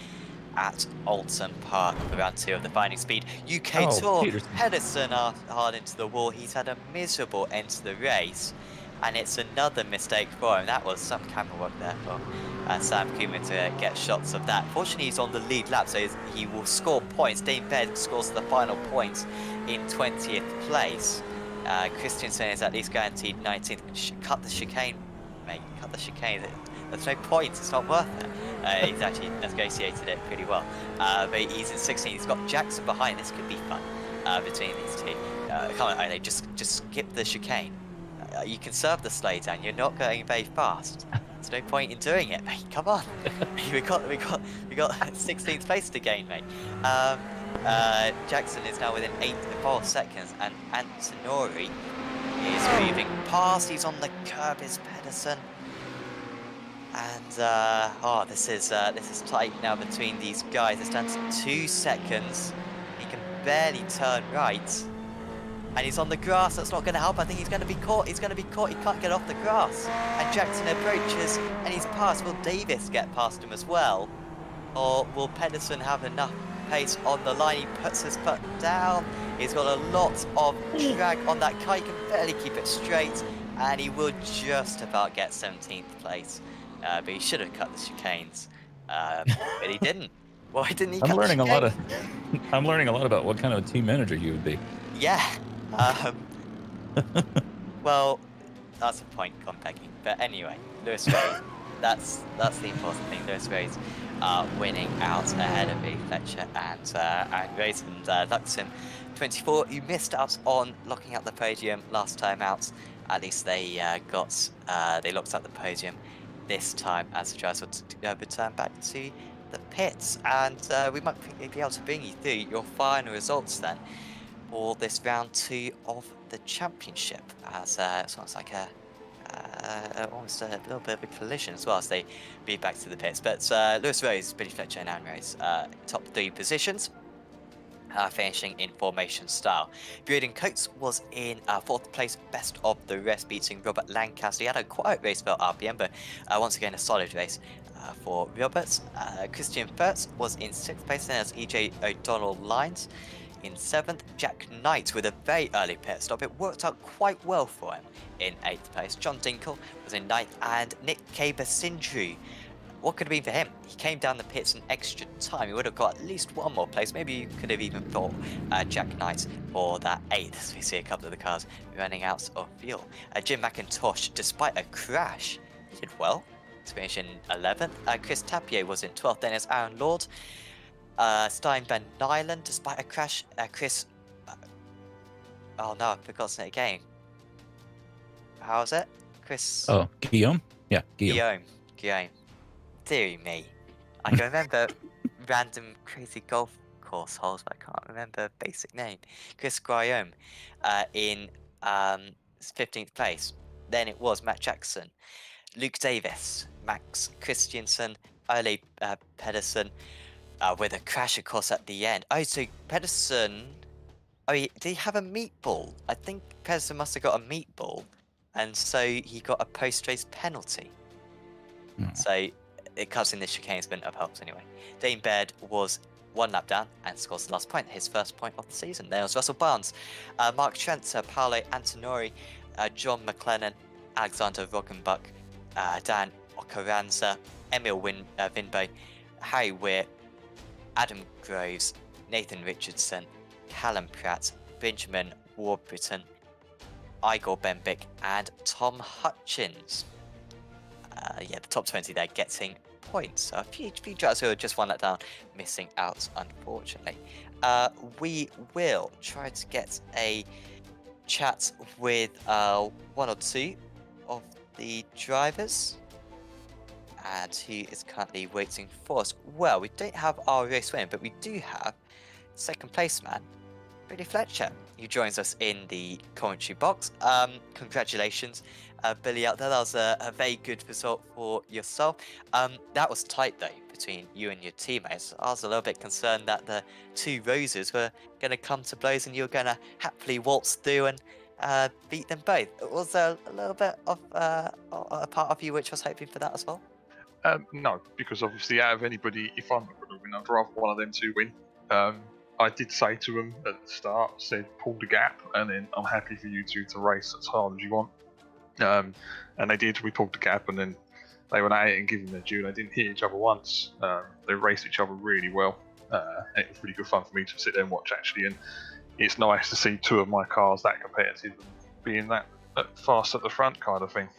at Oulton Park for round 2 of the Finding Speed UK Tour. Pedersen hard into the wall. He's had a miserable end to the race. and it's another mistake for him. That was some camera work there for Sam Kuma to get shots of that. Fortunately, he's on the lead lap, so he will score points. Dane Baird scores the final points in 20th place. Christensen is at least guaranteed 19th. Cut the chicane, mate. Cut the chicane. There's no point. It's not worth it. He's actually negotiated it pretty well. But he's in 16th. He's got Jackson behind. This could be fun between these two. Come on, Ole, just skip the chicane. You can serve the sleigh down. You're not going very fast. There's no point in doing it, mate. Come on. we got 16th place to gain, mate. Jackson is now within 4 seconds, and Antonori is moving past. He's on the curb. Is Pedersen. And this is tight now between these guys. It's down to 2 seconds. He can barely turn right. And he's on the grass. That's not going to help. I think he's going to be caught. He's going to be caught. He can't get off the grass. And Jackson approaches, and he's passed. Will Davis get past him as well? Or will Pedersen have enough pace on the line? He puts his foot down. He's got a lot of drag on that car. He can barely keep it straight. And he will just about get 17th place. But he should have cut the chicanes. But he didn't. Why didn't he cut the chicanes? I'm learning a lot about what kind of a team manager you would be. Yeah. Well, that's a point gone begging. But anyway, Lewis Rose, that's the important thing. Lewis Rose winning out ahead of A. Fletcher and Rose and Luxon 24, who missed out on locking out the podium last time out. At least they locked out the podium this time as the drivers would return back to the pits. And we might be able to bring you through your final results then for this round 2 of the championship, as it sounds like almost a little bit of a collision as well as they move back to the pits. But Lewis Rose, Billy Fletcher and Aaron Rose, top 3 positions, finishing in formation style. Breeden Coates was in 4th place, best of the rest, beating Robert Lancaster. He had a quiet race for RPM, but once again a solid race for Roberts. Christian Furtz was in 6th place, then as EJ O'Donnell Lines in 7th. Jack Knight with a very early pit stop. It worked out quite well for him in 8th place. John Dinkle was in 9th, and Nick Cabasindru, what could have been for him? He came down the pits in extra time. He would have got at least one more place. Maybe you could have even thought Jack Knight for that 8th, as we see a couple of the cars running out of fuel. Jim McIntosh, despite a crash, did well to finish in 11th. Chris Tapier was in 12th, then as Aaron Lord. Stein Van Nyland, despite a crash. Chris... oh no, I've forgotten it again. How is it? Chris... oh, Guillaume? Yeah, Guillaume. Guillaume. Dear me. I can remember random crazy golf course holes, but I can't remember basic name. Chris Guillaume in 15th place. Then it was Matt Jackson, Luke Davis, Max Christiansen, Ole Pedersen, with a crash, of course, at the end. Oh, so Pedersen... oh, did he have a meatball? I think Pedersen must have got a meatball, and so he got a post-race penalty. So it cuts in the chicane, has been of helps anyway. Dane Baird was 1 lap down and scores the last point, his first point of the season. There was Russell Barnes, Mark Trent, Paolo Antonori, John McLennan, Alexander Roggenbuck, Dan Ocaranza, Emil Vinbo, Harry Weir, Adam Groves, Nathan Richardson, Callum Pratt, Benjamin Warburton, Igor Bembick, and Tom Hutchins. The top 20 there getting points. So a few drivers who are just 1 lap down, missing out, unfortunately. We will try to get a chat with 1 or 2 of the drivers, and who is currently waiting for us. Well, we don't have our race winner, but we do have 2nd place man, Billy Fletcher, who joins us in the commentary box. Congratulations, Billy, out there. That was a very good result for yourself. That was tight, though, between you and your teammates. I was a little bit concerned that the 2 Roses were going to come to blows and you were going to happily waltz through and beat them both. Was there a little bit of a part of you which was hoping for that as well? No, because obviously out of anybody, if I'm not going to win, I'd rather one of them 2 win. I did say to them at the start, said pull the gap, and then I'm happy for you 2 to race as hard as you want. And they did. We pulled the gap, and then they went at it and giving their due. They didn't hit each other once. They raced each other really well. It was really good fun for me to sit there and watch, actually. And it's nice to see two of my cars that competitive and being that fast at the front kind of thing.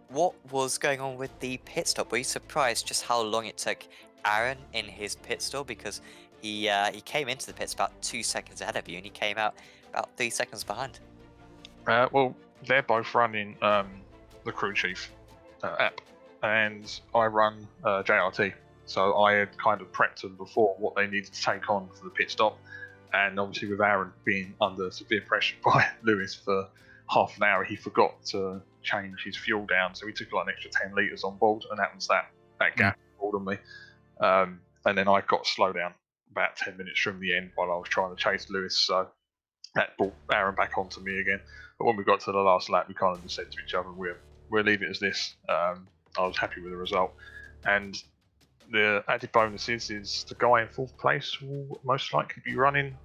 What was going on with the pit stop? Were you surprised just how long it took Aaron in his pit stop? Because he came into the pits about 2 seconds ahead of you, and he came out about 3 seconds behind. Well, they're both running the crew chief app, and I run JRT. So I had kind of prepped them before what they needed to take on for the pit stop, and obviously with Aaron being under severe pressure by Lewis for half an hour, he forgot to change his fuel down, so he took like an extra 10 litres on board, and that was that gap on me. And then I got slowed down about 10 minutes from the end while I was trying to chase Lewis, so that brought Aaron back onto me again. But when we got to the last lap, we kind of just said to each other, we'll leave it as this. I was happy with the result. And the added bonus is the guy in 4th place will most likely be running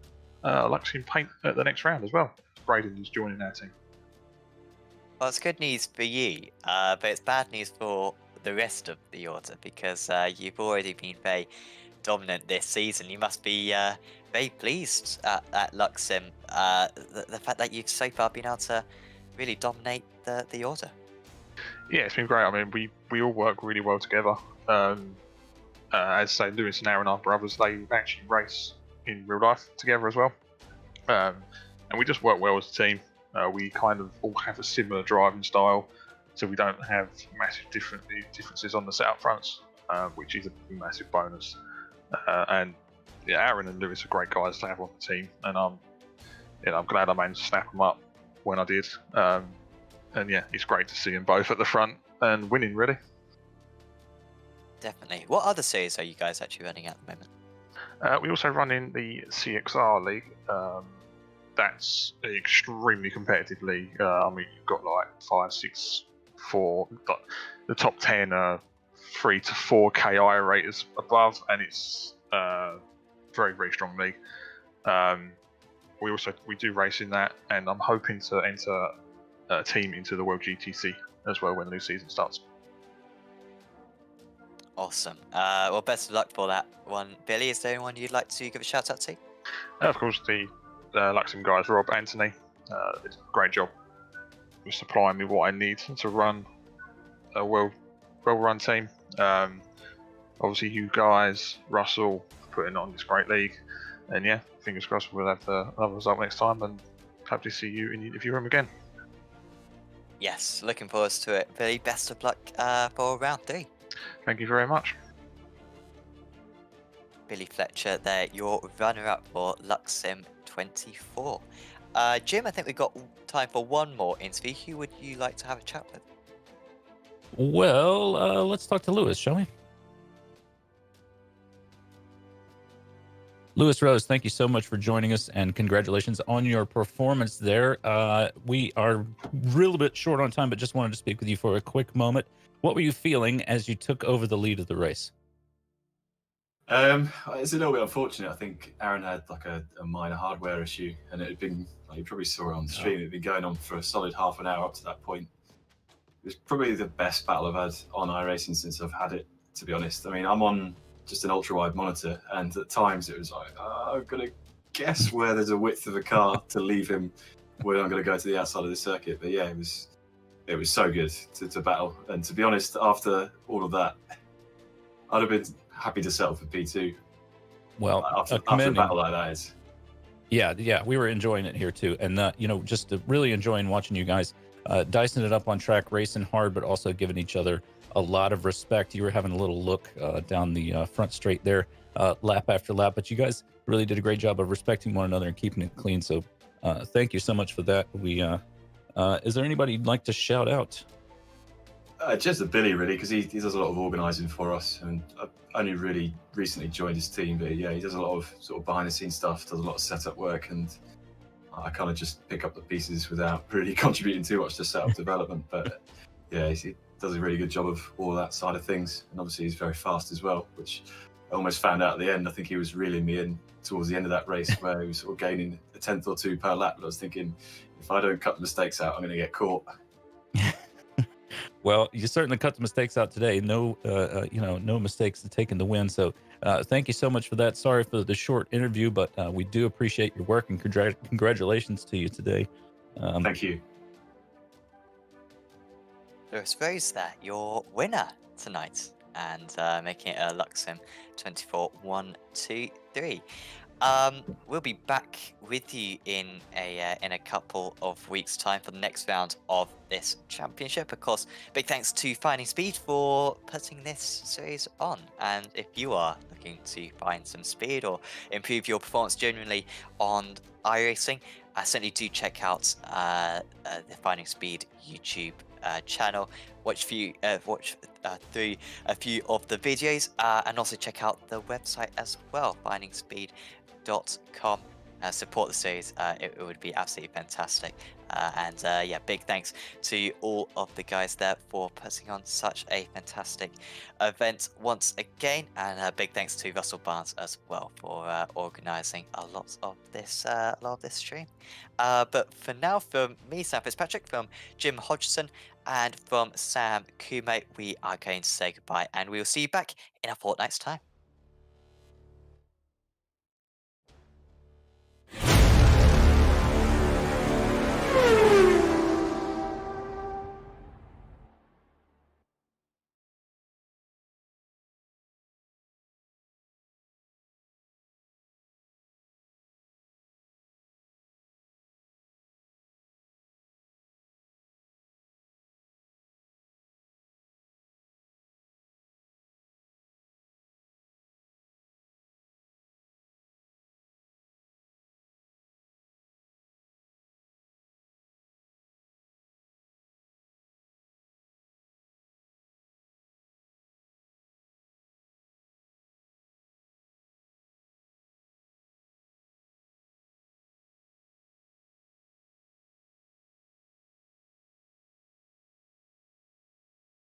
Luxian Paint at the next round as well. Braden is joining our team. Well, it's good news for you, but it's bad news for the rest of the order, because you've already been very dominant this season. You must be very pleased at Luxem, the fact that you've so far been able to really dominate the order. Yeah, it's been great. I mean, we all work really well together. As say, Lewis and Aaron are brothers. They actually race in real life together as well, and we just work well as a team. We kind of all have a similar driving style, so we don't have massive differences on the setup fronts, which is a massive bonus. And yeah, Aaron and Lewis are great guys to have on the team, and I'm glad I managed to snap them up when I did. And yeah, it's great to see them both at the front and winning, really. Definitely. What other series are you guys actually running at the moment? We also run in the CXR League. That's an extremely competitive league. I mean, you've got like 5, 6, 4. The top 10 are 3 to 4 KI raters above, and it's very, very strong league. We do race in that, and I'm hoping to enter a team into the World GTC as well when the new season starts. Awesome. Well, best of luck for that one. Billy, is there anyone you'd like to give a shout out to? Of course, the Luxem guys, Rob, Anthony, did a great job with supplying me what I need to run a well-run team. Obviously, you guys, Russell, putting on this great league, and yeah, fingers crossed we'll have another result next time, and hope to see you in the interview room again. Yes, looking forward to it. Billy, best of luck for round 3. Thank you very much. Billy Fletcher there, your runner-up for Luxem 24. Jim, I think we've got time for one more interview. Who would you like to have a chat with? Well, let's talk to Lewis, shall we? Lewis Rose, thank you so much for joining us, and congratulations on your performance there. We are a little bit short on time, but just wanted to speak with you for a quick moment. What were you feeling as you took over the lead of the race? It's a little bit unfortunate. I think Aaron had like a minor hardware issue, and it had been, like you probably saw it on the stream, it had been going on for a solid half an hour up to that point. It was probably the best battle I've had on iRacing since I've had it, to be honest. I mean, I'm on just an ultra-wide monitor, and at times it was like, I've got to guess where there's a width of a car to leave him when I'm going to go to the outside of the circuit. But yeah, it was so good to battle. And to be honest, after all of that, I'd have been happy to settle for P2. Well, after a battle like that is. Yeah, we were enjoying it here too, and just really enjoying watching you guys dicing it up on track, racing hard, but also giving each other a lot of respect. You were having a little look down the front straight there, lap after lap, but you guys really did a great job of respecting one another and keeping it clean. So thank you so much for that. Is there anybody you'd like to shout out? Just Billy, really, because he does a lot of organising for us, and I've only really recently joined his team, but yeah, he does a lot of sort of behind-the-scenes stuff, does a lot of setup work, and I kind of just pick up the pieces without really contributing too much to setup development. But yeah, he does a really good job of all that side of things, and obviously he's very fast as well, which I almost found out at the end. I think he was reeling me in towards the end of that race where he was sort of gaining a tenth or two per lap. But I was thinking, if I don't cut the mistakes out, I'm going to get caught. Well, you certainly cut the mistakes out today. No, no mistakes to take in the win. So, thank you so much for that. Sorry for the short interview, but we do appreciate your work and congratulations to you today. Thank you. So I suppose that your winner tonight and making it a Luxem 24-1-2-3. We'll be back with you in a couple of weeks' time for the next round of this championship. Of course, big thanks to Finding Speed for putting this series on. And if you are looking to find some speed or improve your performance generally on iRacing, certainly do check out the Finding Speed YouTube channel. Watch through a few of the videos, and also check out the website as well, findingspeed.com. Support the series, it would be absolutely fantastic. And yeah, big thanks to all of the guys there for putting on such a fantastic event once again, and big thanks to Russell Barnes as well for organising a lot of this stream. But for now, from me, Sam Fitzpatrick, from Jim Hodgson, and from Sam Kume, we are going to say goodbye, and we will see you back in a fortnight's time.